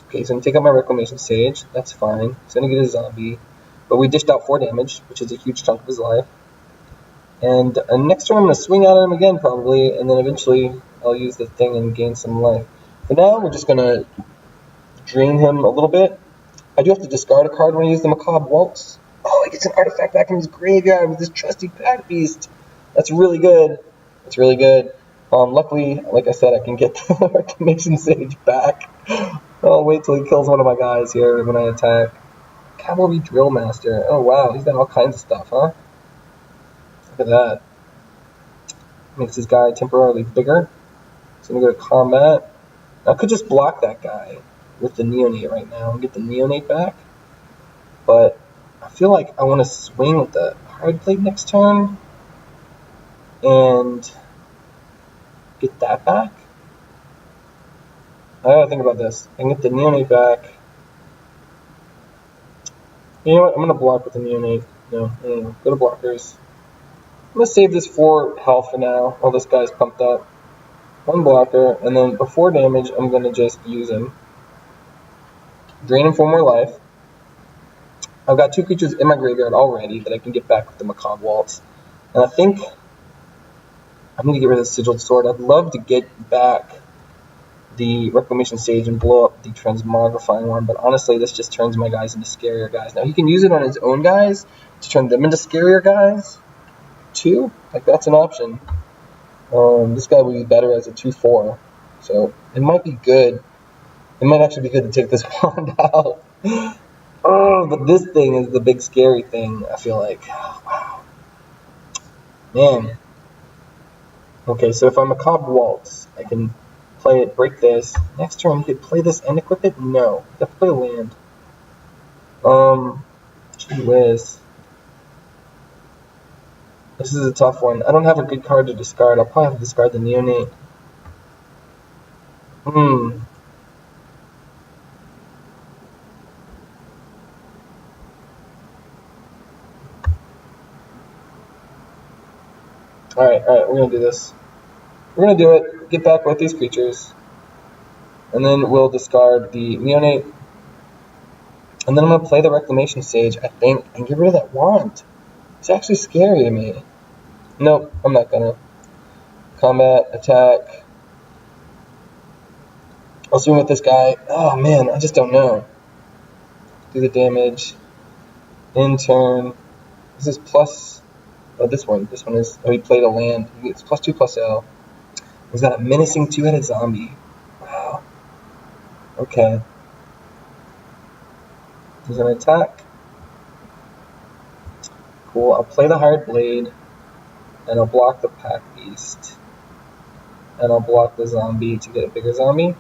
Okay, so I'm going to take out my Reclamation Sage. That's fine. He's going to get a zombie. But we dished out 4 damage, which is a huge chunk of his life. And next turn I'm going to swing at him again, probably. And then eventually I'll use the thing and gain some life. For now, we're just going to drain him a little bit. I do have to discard a card when I use the Macabre Waltz. Oh, he gets an artifact back in his graveyard with this trusty Pack Beast. That's really good. That's really good. Luckily, like I said, I can get the Reclamation Sage back. I'll wait till he kills one of my guys here when I attack. Cavalry Drill Master. Oh, wow. He's got all kinds of stuff, huh? Look at that. Makes his guy temporarily bigger. So I'm going to go to combat. I could just block that guy with the Neonate right now and get the Neonate back. But I feel like I want to swing with the Hard Blade next turn and get that back. I gotta think about this. I can get the Neonate back. You know what? I'm gonna block with the Neonate. No. Go to blockers. I'm gonna save this 4 health for now while this guy's pumped up. 1 blocker, and then before damage, I'm gonna just use him. Drain him for more life. I've got 2 creatures in my graveyard already that I can get back with the Macabre Waltz. And I think I'm going to get rid of the Sigiled Sword. I'd love to get back the Reclamation Sage and blow up the Transmogrifying one, but honestly, this just turns my guys into scarier guys. Now, he can use it on his own guys to turn them into scarier guys, too. Like, that's an option. This guy would be better as a 2/4, so it might be good. It might actually be good to take this wand out. Oh, but this thing is the big scary thing, I feel like. Wow. Man. Okay, so if I'm a Macabre Waltz, I can play it, break this. Next turn, he could play this and equip it? No. You have to play a land. Gee whiz. This is a tough one. I don't have a good card to discard. I'll probably have to discard the Neonate. Alright, we're gonna do this. We're gonna do it, get back with these creatures, and then we'll discard the Neonate, and then I'm gonna play the Reclamation Sage, I think, and get rid of that wand. It's actually scary to me. Nope, I'm not gonna. Combat, attack. I'll swing with this guy. Oh man, I just don't know. Do the damage. In turn. This is plus. Oh, this one is. Oh, he played a land. It's +2/+L. He's got a menacing 2-headed zombie. Wow. Okay. He's gonna attack. Cool. I'll play the Hard Blade, and I'll block the Pack Beast, and I'll block the zombie to get a bigger zombie.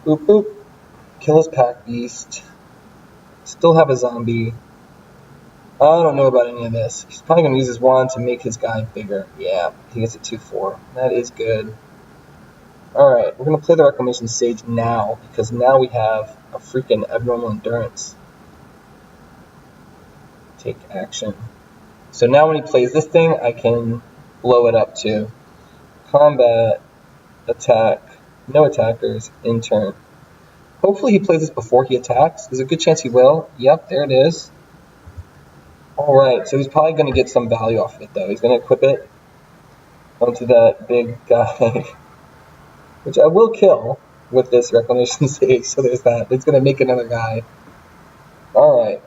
Boop boop. Kill his Pack Beast. Still have a zombie. I don't know about any of this. He's probably going to use his wand to make his guy bigger. Yeah, he gets a 2/4. That is good. Alright, we're going to play the Reclamation Sage now, because now we have a freaking Abnormal Endurance. Take action. So now when he plays this thing, I can blow it up too. Combat, attack, no attackers, in turn. Hopefully he plays this before he attacks. There's a good chance he will. Yep, there it is. Alright, so he's probably going to get some value off of it, though. He's going to equip it onto that big guy, which I will kill with this Reclamation Sage, so there's that. It's going to make another guy. Alright,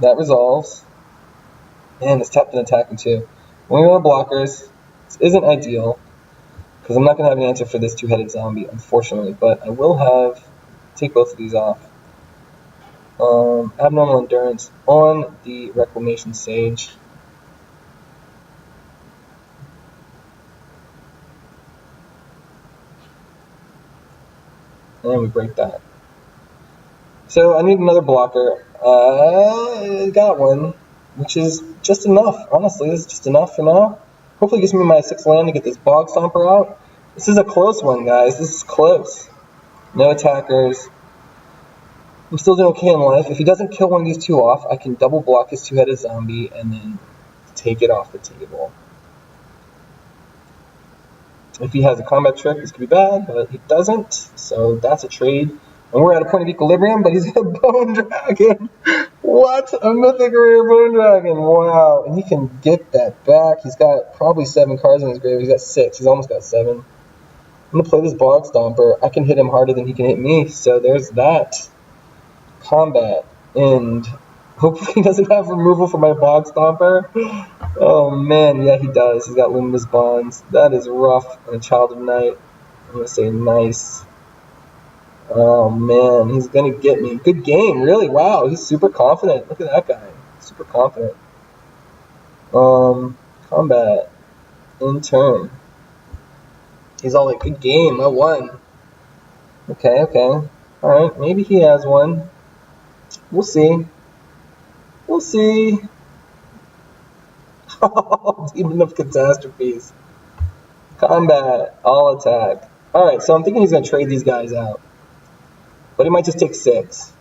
that resolves. Man, it's tapped and attacking, too. When we go to blockers, this isn't ideal, because I'm not going to have an answer for this 2-headed zombie, unfortunately, but I will have take both of these off. Abnormal Endurance on the Reclamation Sage. And we break that. So I need another blocker. Got one, which is just enough. Honestly, this is just enough for now. Hopefully it gives me my 6th land to get this Bog Stomper out. This is a close one, guys. This is close. No attackers. I'm still doing okay in life. If he doesn't kill one of these two off, I can double block his 2-headed zombie and then take it off the table. If he has a combat trick, this could be bad, but he doesn't, so that's a trade. And we're at a point of equilibrium, but he's a Bone Dragon. What? A Mythic Rare Bone Dragon. Wow. And he can get that back. He's got probably 7 cards in his grave. He's got 6. He's almost got 7. I'm going to play this Bog Stomper. I can hit him harder than he can hit me, so there's that. Combat. And hopefully he doesn't have removal for my Bog Stomper. Oh, man. Yeah, he does. He's got Luminous Bonds. That is rough on a Child of Night. I'm going to say nice. Oh, man. He's going to get me. Good game, really. Wow. He's super confident. Look at that guy. Super confident. Combat. In turn. He's all like, good game. I won. Okay. Alright. Maybe he has one. We'll see. Demon of Catastrophes. Combat. All attack. Alright, so I'm thinking he's going to trade these guys out. But he might just take 6.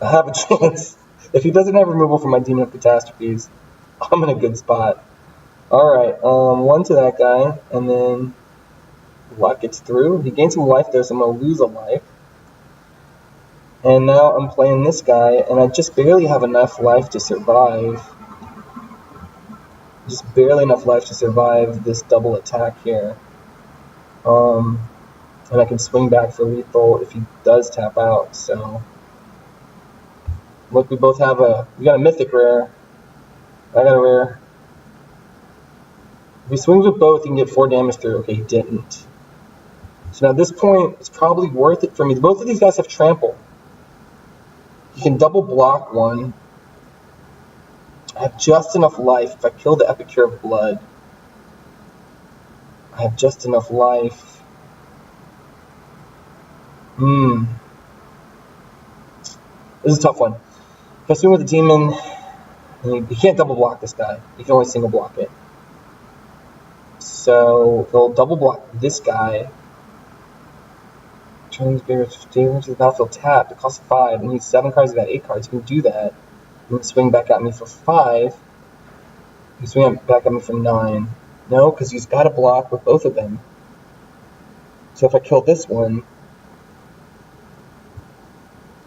I have a chance. If he doesn't have removal from my Demon of Catastrophes, I'm in a good spot. Alright, 1 to that guy, and then luck gets through. He gains some life there, so I'm going to lose a life. And now I'm playing this guy, and I just barely have enough life to survive. Just barely enough life to survive this double attack here. And I can swing back for lethal if he does tap out, so... Look, we both have we got a Mythic Rare. I got a Rare. If he swings with both, he can get 4 damage through. Okay, he didn't. So now at this point, it's probably worth it for me. Both of these guys have Trample. He can double block one. I have just enough life. If I kill the Epicure of Blood, I have just enough life. This is a tough one. If I swing with the Demon, he can't double block this guy. He can only single block it. So he'll double block this guy. Turns damage to the battlefield tapped. It costs 5. And he's 7 cards. He's got 8 cards. He can do that. He can swing back at me for 5. He can swing back at me for 9. No, because he's got to block with both of them. So if I kill this one,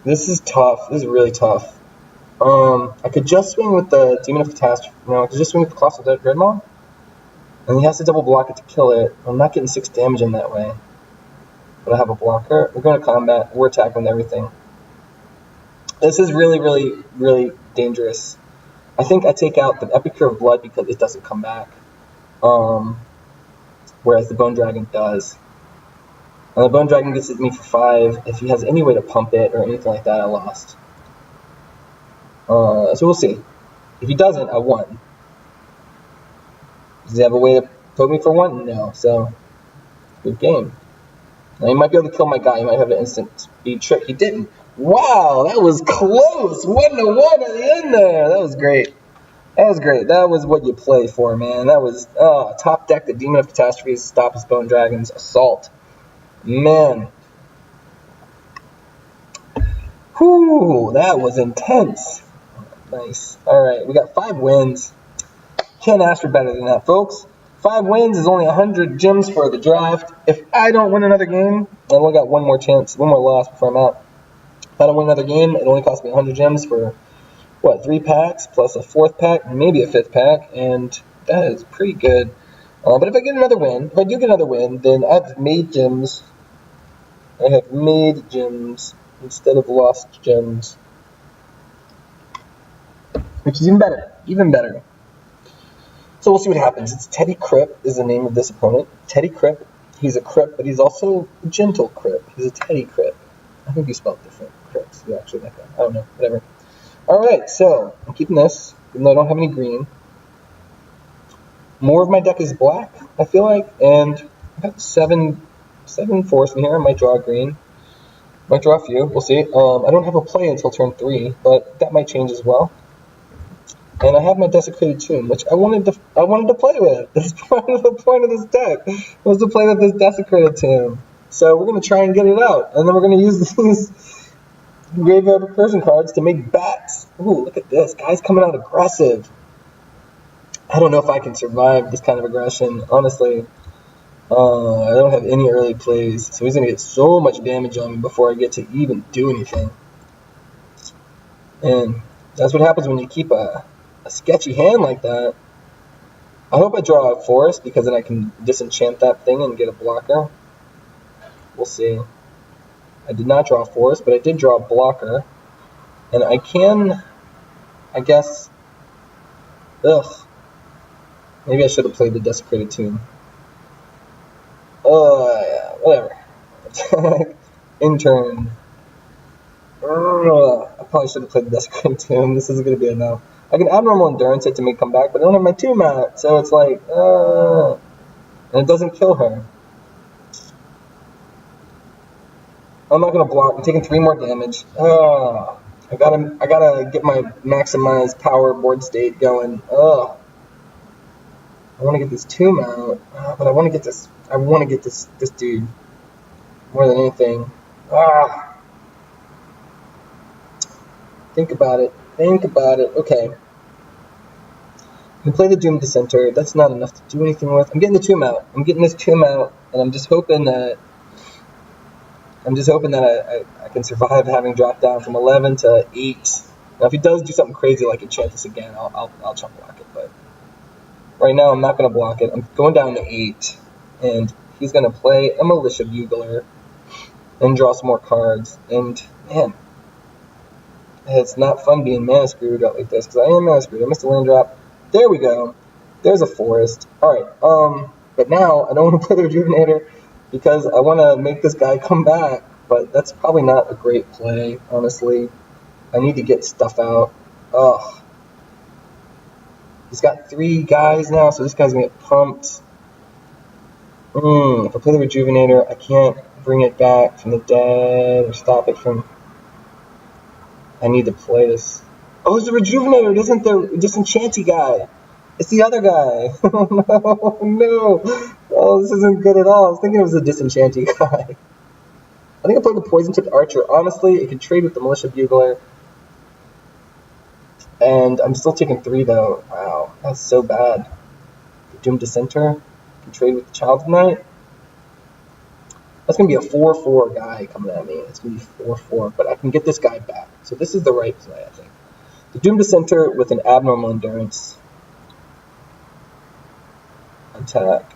this is tough. This is really tough. I could just swing with the Demon of Catastrophe. No, I could just swing with the Colossal Dreadmaw. And he has to double block it to kill it. I'm not getting 6 damage in that way. But I have a blocker. We're going to combat. We're attacking everything. This is really, really, really dangerous. I think I take out the Epicure of Blood because it doesn't come back. Whereas the Bone Dragon does. And the Bone Dragon gets me for 5. If he has any way to pump it or anything like that, I lost. So we'll see. If he doesn't, I won. Does he have a way to poke me for 1? No. So, good game. Now, he might be able to kill my guy. He might have an instant speed trick. He didn't. Wow, that was close. 1-1 at the end there. That was great. That was great. That was what you play for, man. That was top deck the Demon of Catastrophes to stop his Bone Dragon's assault. Man. Whew, that was intense. Nice. Alright, we got 5 wins. Can't ask for better than that, folks. 5 wins is only 100 gems for the draft. If I don't win another game, I only got one more chance, one more loss before I'm out. If I don't win another game, it only costs me 100 gems for, 3 packs, plus a 4th pack, maybe a 5th pack, and that is pretty good. But if I get another win, if I do get another win, then I've made gems. I have made gems instead of lost gems. Which is even better. Even better. So we'll see what happens. It's Teddy Crip is the name of this opponent. Teddy Crip. He's a Crip, but he's also a gentle Crip. He's a Teddy Crip. I think he spelled different. Crips. Yeah, actually that guy. I don't know. Whatever. Alright, so I'm keeping this, even though I don't have any green. More of my deck is black, I feel like, and I got seven forest in here. I might draw a green. Might draw a few. We'll see. I don't have a play until turn 3, but that might change as well. And I have my Desecrated Tomb, which I wanted to play with. That's part of the point of this deck, was to play with this Desecrated Tomb. So we're gonna try and get it out, and then we're gonna use these graveyard recursion cards to make bats. Ooh, look at this. Guy's coming out aggressive. I don't know if I can survive this kind of aggression, honestly. I don't have any early plays, so he's going to get so much damage on me before I get to even do anything. And that's what happens when you keep a sketchy hand like that. I hope I draw a forest, because then I can disenchant that thing and get a blocker. We'll see. I did not draw a forest, but I did draw a blocker. And I can, I guess, maybe I should have played the Desecrated Tomb. Yeah, whatever. Intern. I probably should have played the Desecrated Tomb. This isn't going to be enough. I can Abnormal Endurance it to make come back, but I don't have my Tomb out, so it's like, and it doesn't kill her. I'm not going to block. I'm taking 3 more damage. I gotta get my maximized power board state going. I want to get this Tomb out, but I want to get this. I want to get this dude more than anything. Think about it. Think about it. Okay. I can play the Doom Dissenter. That's not enough to do anything with. I'm getting the Tomb out. I'm getting this Tomb out, and I'm just hoping that I can survive having dropped down from 11 to 8. Now, if he does do something crazy like enchant this again, I'll chump block it. But right now, I'm not going to block it. I'm going down to 8, and he's going to play a Militia Bugler and draw some more cards. And man, it's not fun being mana screwed out like this, because I am mana screwed. I missed a land drop. There we go. There's a forest. Alright, but now I don't want to play the Rejuvenator because I want to make this guy come back, but that's probably not a great play, honestly. I need to get stuff out. Ugh. He's got 3 guys now, so this guy's going to get pumped. If I play the Rejuvenator, I can't bring it back from the dead or stop it from... I need to play this. Oh, it's the Rejuvenator. It isn't the Disenchanty guy. It's the other guy. Oh, no. Oh, this isn't good at all. I was thinking it was the Disenchanty guy. I think I played the Poison-Tipped Archer. Honestly, it can trade with the Militia Bugler. And I'm still taking 3, though. Wow, that's so bad. The Doom Dissenter can trade with the Child of Night. That's going to be a 4-4 guy coming at me. It's going to be 4-4, but I can get this guy back. So this is the right play, I think. The Doom Dissenter with an Abnormal Endurance. Attack.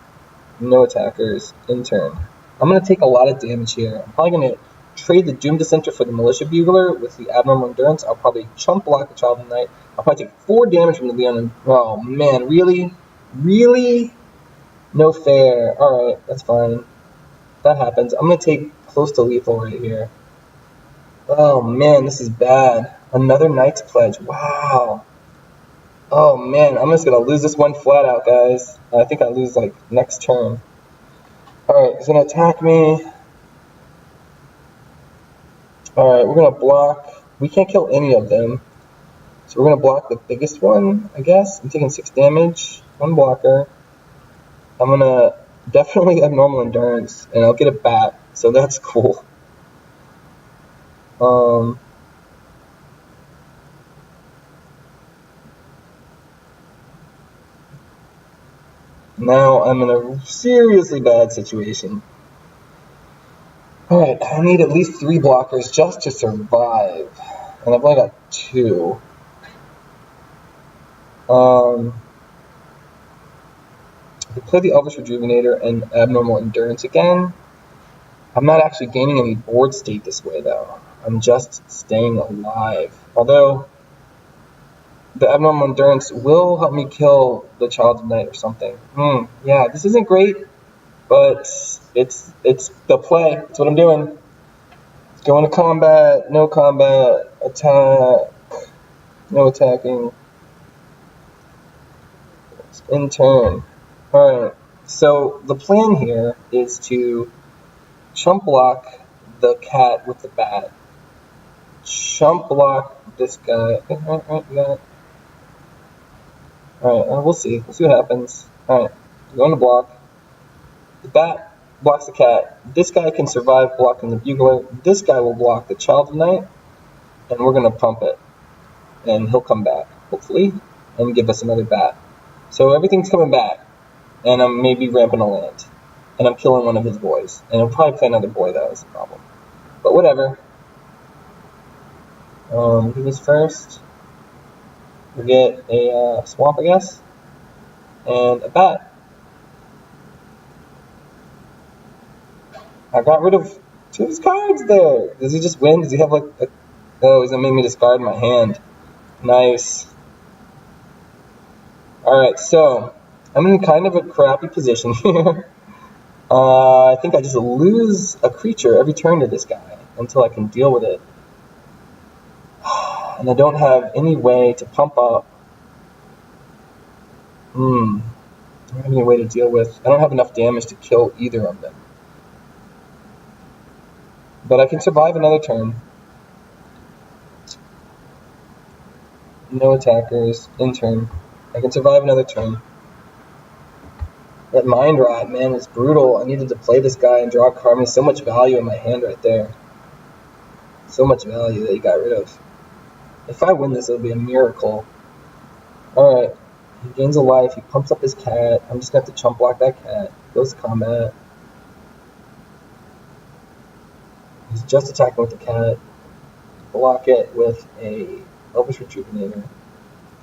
No attackers. In turn. I'm going to take a lot of damage here. I'm probably going to trade the Doom Dissenter for the Militia Bugler with the Abnormal Endurance. I'll probably chump block the Child of Night. I'll probably take 4 damage from the Leon. Oh, man. Really? Really? No fair. Alright, that's fine. That happens. I'm going to take close to lethal right here. Oh, man. This is bad. Another Knight's Pledge. Wow. Oh, man. I'm just going to lose this one flat out, guys. I think I lose, like, next turn. Alright, he's going to attack me. Alright, we're going to block. We can't kill any of them. So we're going to block the biggest one, I guess. I'm taking 6 damage. 1 blocker. I'm going to definitely Abnormal Endurance, and I'll get a bat. So that's cool. Now I'm in a seriously bad situation. Alright, I need at least 3 blockers just to survive. And I've only got 2. I play the Elvish Rejuvenator and Abnormal Endurance again. I'm not actually gaining any board state this way, though. I'm just staying alive. Although, the Abnormal Endurance will help me kill the Child of Night or something. Yeah, this isn't great, but it's the play. It's what I'm doing. Going to combat, no combat, attack, no attacking. In turn. Alright, so the plan here is to chump block the cat with the bat. Chump block this guy. Alright, you got it. Alright, we'll see. We'll see what happens. Alright, going to block. The bat blocks the cat. This guy can survive blocking the bugler. This guy will block the child of night, and we're going to pump it. And he'll come back, hopefully, and give us another bat. So everything's coming back, and I'm maybe ramping a land. And I'm killing one of his boys. And I'll probably play another boy, though, is the problem. But whatever. Who was first? We get a swamp, I guess, and a bat. I got rid of 2 of his cards there. Does he just win? Does he have like a... Oh, he's going to make me discard my hand. Nice. Alright, so I'm in kind of a crappy position here. I think I just lose a creature every turn to this guy until I can deal with it. And I don't have any way to pump up. I don't have any way to deal with... I don't have enough damage to kill either of them. But I can survive another turn. No attackers. In turn. I can survive another turn. That mind rot, man, is brutal. I needed to play this guy and draw a card. There's so much value in my hand right there. So much value that he got rid of. If I win this, it'll be a miracle. Alright. He gains a life. He pumps up his cat. I'm just going to have to chump block that cat. Goes to combat. He's just attacking with the cat. Block it with a Elvish Rejuvenator.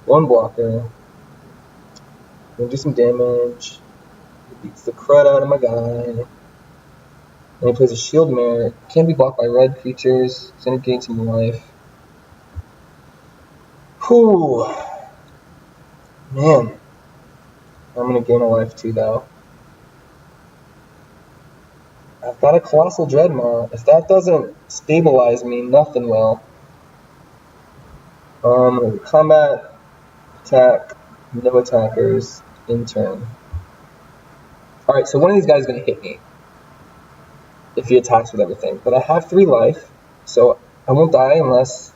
1 blocker. Gonna do some damage. He beats the crud out of my guy. And he plays a Shield Mare. Can't be blocked by red creatures. He's gonna gain some life. Whew. Man. I'm gonna gain a life too, though. I've got a Colossal Dreadmaw. If that doesn't stabilize me, nothing will. Combat, attack, no attackers, in turn. Alright, so one of these guys is going to hit me if he attacks with everything. But I have 3 life, so I won't die unless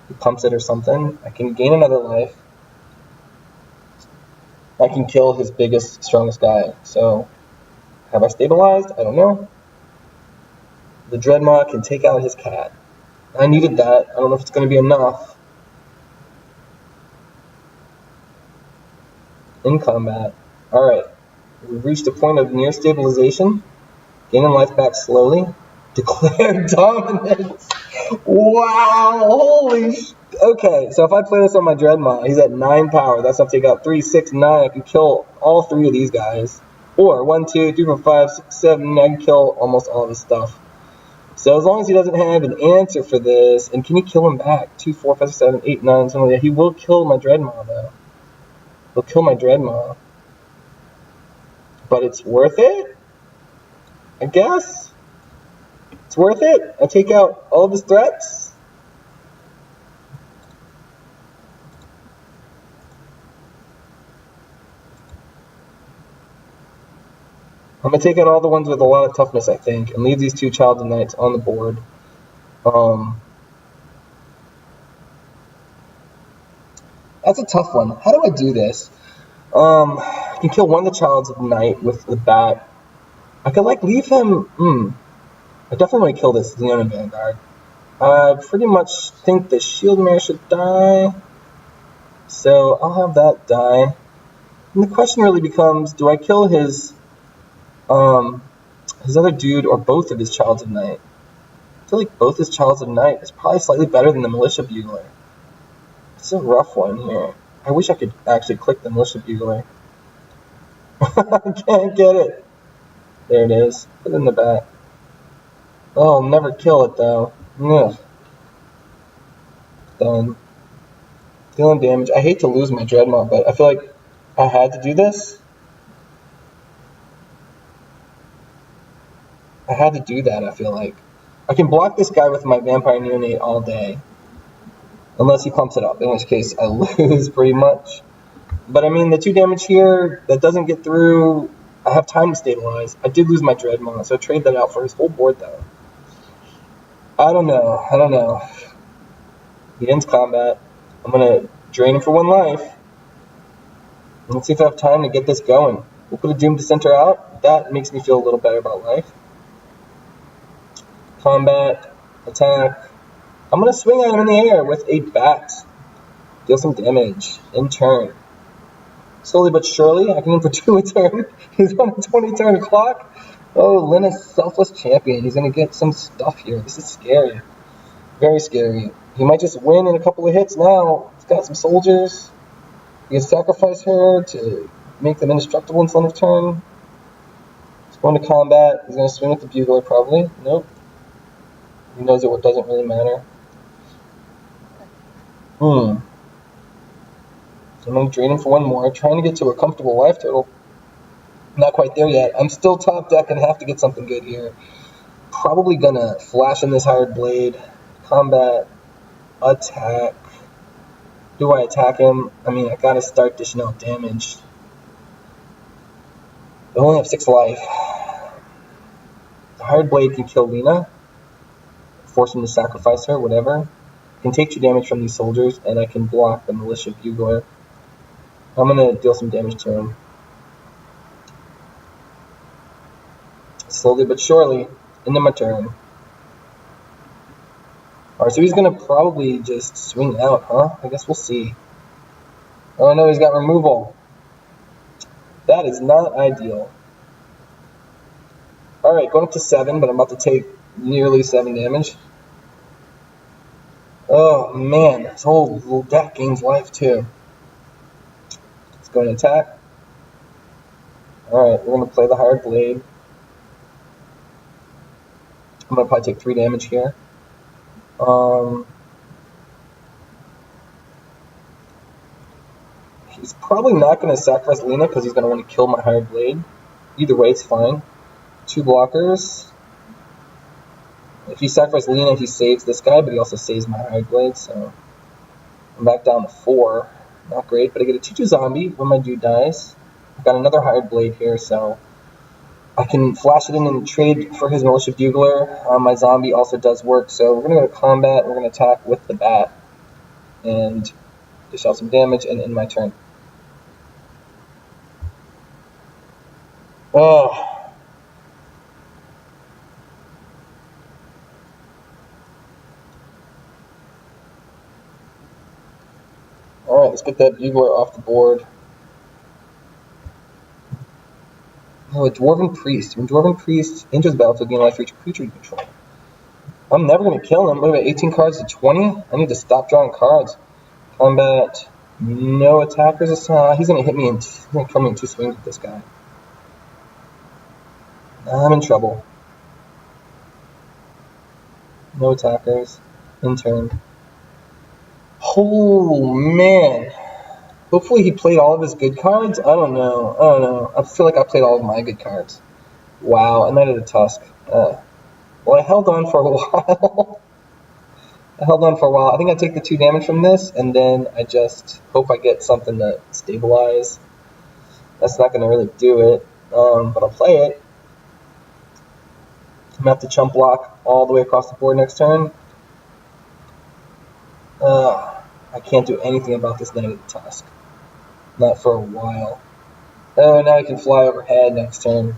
he pumps it or something. I can gain another life. I can kill his biggest, strongest guy. So, have I stabilized? I don't know. The Dreadmaw can take out his cat. I needed that. I don't know if it's going to be enough. In combat. Alright. We've reached a point of near stabilization. Gaining life back slowly. Declare dominance. Wow! Holy sh... Okay, so if I play this on my Dreadmaw, he's at 9 power. That's enough to take out 3, 6, 9. I can kill all 3 of these guys. Or 1, 2, 3, 4, 5, 6, 7. I can kill almost all of his stuff. So as long as he doesn't have an answer for this, and can he kill him back? 2, 4, 5, 6, 7, 8, 9, something like that. He will kill my Dreadmaw, though. He'll kill my Dreadmaw. But it's worth it? I guess? It's worth it? I take out all of his threats? I'm going to take out all the ones with a lot of toughness, I think, and leave these 2 Child of Nights on the board. That's a tough one. How do I do this? I can kill one of the Childs of Night with the bat. I could, like, leave him... I definitely want to kill this Leona Vanguard. I pretty much think the Shield Mare should die. So, I'll have that die. And the question really becomes, do I kill his other dude or both of his Childs of Night? I feel like both his Childs of Night is probably slightly better than the Militia Bugler. It's a rough one here. I wish I could actually click the Militia Bugler. I can't get it. There it is. Put it in the back. Oh, I'll never kill it though. Ugh. Done. Dealing damage. I hate to lose my Dreadmaw, but I feel like I had to do this. I had to do that, I feel like. I can block this guy with my Vampire Neonate all day. Unless he pumps it up, in which case I lose pretty much. But I mean, the 2 damage here, that doesn't get through. I have time to stabilize. I did lose my Dreadmon, so I trade that out for his whole board, though. I don't know. He ends combat. I'm going to drain him for 1 life. Let's see if I have time to get this going. We'll put a Doom Dissenter out. That makes me feel a little better about life. Combat, attack. I'm going to swing at him in the air with a bat. Deal some damage in turn. Slowly but surely, I can hit for 2 a turn. He's on a 20-turn clock. Oh, Linus, Selfless Champion. He's going to get some stuff here. This is scary. Very scary. He might just win in a couple of hits now. He's got some soldiers. He can sacrifice her to make them indestructible until end of turn. He's going to combat. He's going to swing with the Bugler, probably. Nope. He knows it doesn't really matter. I'm going to drain him for 1 more, trying to get to a comfortable life total. Not quite there yet. I'm still top deck and have to get something good here. Probably going to flash in this Hired Blade. Combat. Attack. Do I attack him? I mean, I got to start dishing out damage. I only have 6 life. The Hired Blade can kill Lena. Force him to sacrifice her, whatever. I can take 2 damage from these soldiers, and I can block the Militia Bugler. I'm going to deal some damage to him. Slowly but surely, into my turn. Alright, so he's going to probably just swing out, huh? I guess we'll see. Oh no, he's got removal. That is not ideal. Alright, going up to 7, but I'm about to take nearly 7 damage. Oh man, this whole little deck gains life too. Let's go and attack. Alright, we're going to play the Hired Blade. I'm going to probably take 3 damage here. He's probably not going to sacrifice Lena because he's going to want to kill my Hired Blade. Either way, it's fine. 2 blockers. If he sacrifices Lena, he saves this guy, but he also saves my Hired Blade, so I'm back down to 4. Not great, but I get a 2/2 zombie when my dude dies. I've got another Hired Blade here, so I can flash it in and trade for his Militia Bugler. My zombie also does work, so we're going to go to combat. We're going to attack with the bat and dish out some damage and end my turn. Oh. Alright, let's get that Bugler off the board. Oh, a Dwarven Priest. When Dwarven Priest enters the battlefield, gain life for each creature you control. I'm never going to kill him. What about 18 cards to 20? I need to stop drawing cards. Combat. No attackers. He's going to hit me and he's going to kill me in 2 swings with this guy. I'm in trouble. No attackers. In turn. Oh, man. Hopefully he played all of his good cards. I don't know. I feel like I played all of my good cards. Wow, a Knight of the Tusk. Well, I held on for a while. I think I take the 2 damage from this, and then I just hope I get something to stabilize. That's not going to really do it, but I'll play it. I'm going to have to chump block all the way across the board next turn. I can't do anything about this Knight of the Tusk. Not for a while. Oh, now I can fly overhead next turn.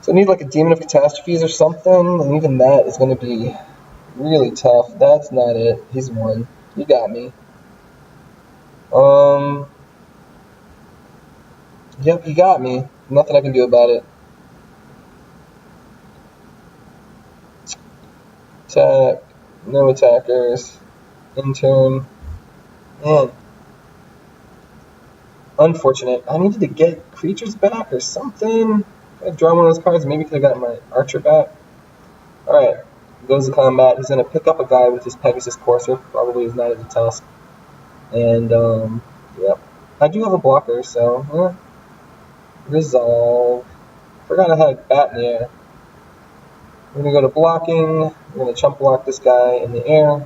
So I need like a Demon of Catastrophes or something, and even that is going to be really tough. That's not it. He's won. You got me. Yep, he got me. Nothing I can do about it. Attack. No attackers. In turn. Man. Unfortunate. I needed to get creatures back or something. I draw one of those cards. Maybe could have gotten my archer back. Alright. Goes to combat. He's going to pick up a guy with his Pegasus Courser. Probably his Knight of the Tusk. And, yep. I do have a blocker, so, Resolve. Forgot I had a bat in the air. We're going to go to blocking. We're going to chump block this guy in the air.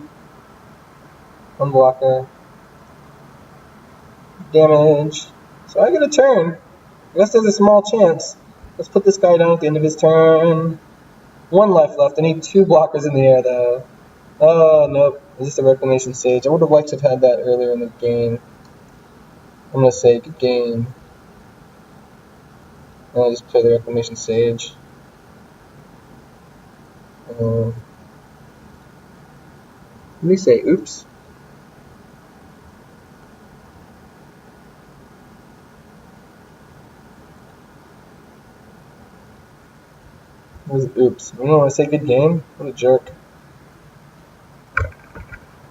One blocker. damage. So I get a turn. I guess there's a small chance. Let's put this guy down at the end of his turn. 1 life left. I need 2 blockers in the air, though. Oh, nope. Is this a Reclamation Sage? I would have liked to have had that earlier in the game. I'm going to say good game. I'll just play the Reclamation Sage. Let me say oops. Oops. You know, I say good game? What a jerk.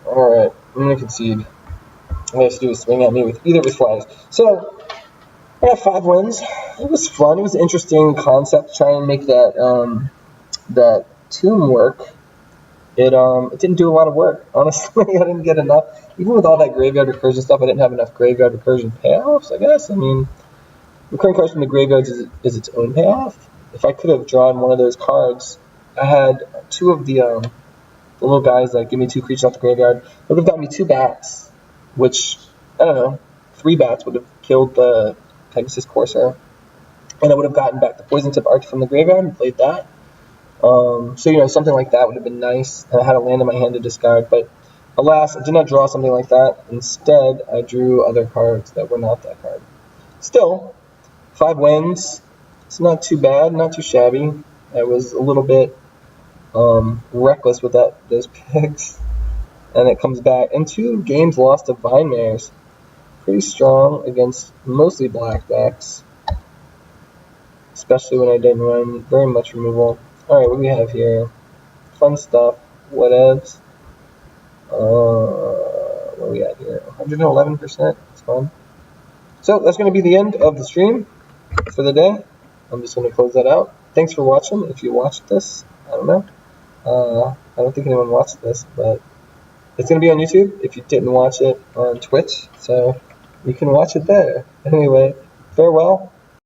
Alright, I'm going to concede. All I have to do is swing at me with either of his flags. So, I got 5 wins. It was fun. It was an interesting concept to try and make that that tomb work. It didn't do a lot of work. Honestly, I didn't get enough. Even with all that graveyard recursion stuff, I didn't have enough graveyard recursion payoffs, I guess. I mean, recurring cards from the graveyards is its own payoff. If I could have drawn one of those cards, I had 2 of the little guys that give me 2 creatures off the graveyard. It would have gotten me 2 bats, which, I don't know, 3 bats would have killed the Pegasus Corsair. And I would have gotten back the Poison Tip Arch from the graveyard and played that. So, you know, something like that would have been nice. I had a land in my hand to discard, but alas, I did not draw something like that. Instead, I drew other cards that were not that card. Still, 5 wins. It's not too bad, not too shabby. I was a little bit reckless with those picks. And it comes back. And 2 games lost to Vine Mares. Pretty strong against mostly black decks. Especially when I didn't run very much removal. Alright, what do we have here? Fun stuff. Whatevs. What do we got here? 111%. It's fun. So, that's going to be the end of the stream for the day. I'm just going to close that out. Thanks for watching. If you watched this, I don't know. I don't think anyone watched this, but it's going to be on YouTube if you didn't watch it on Twitch. So, you can watch it there. Anyway, farewell.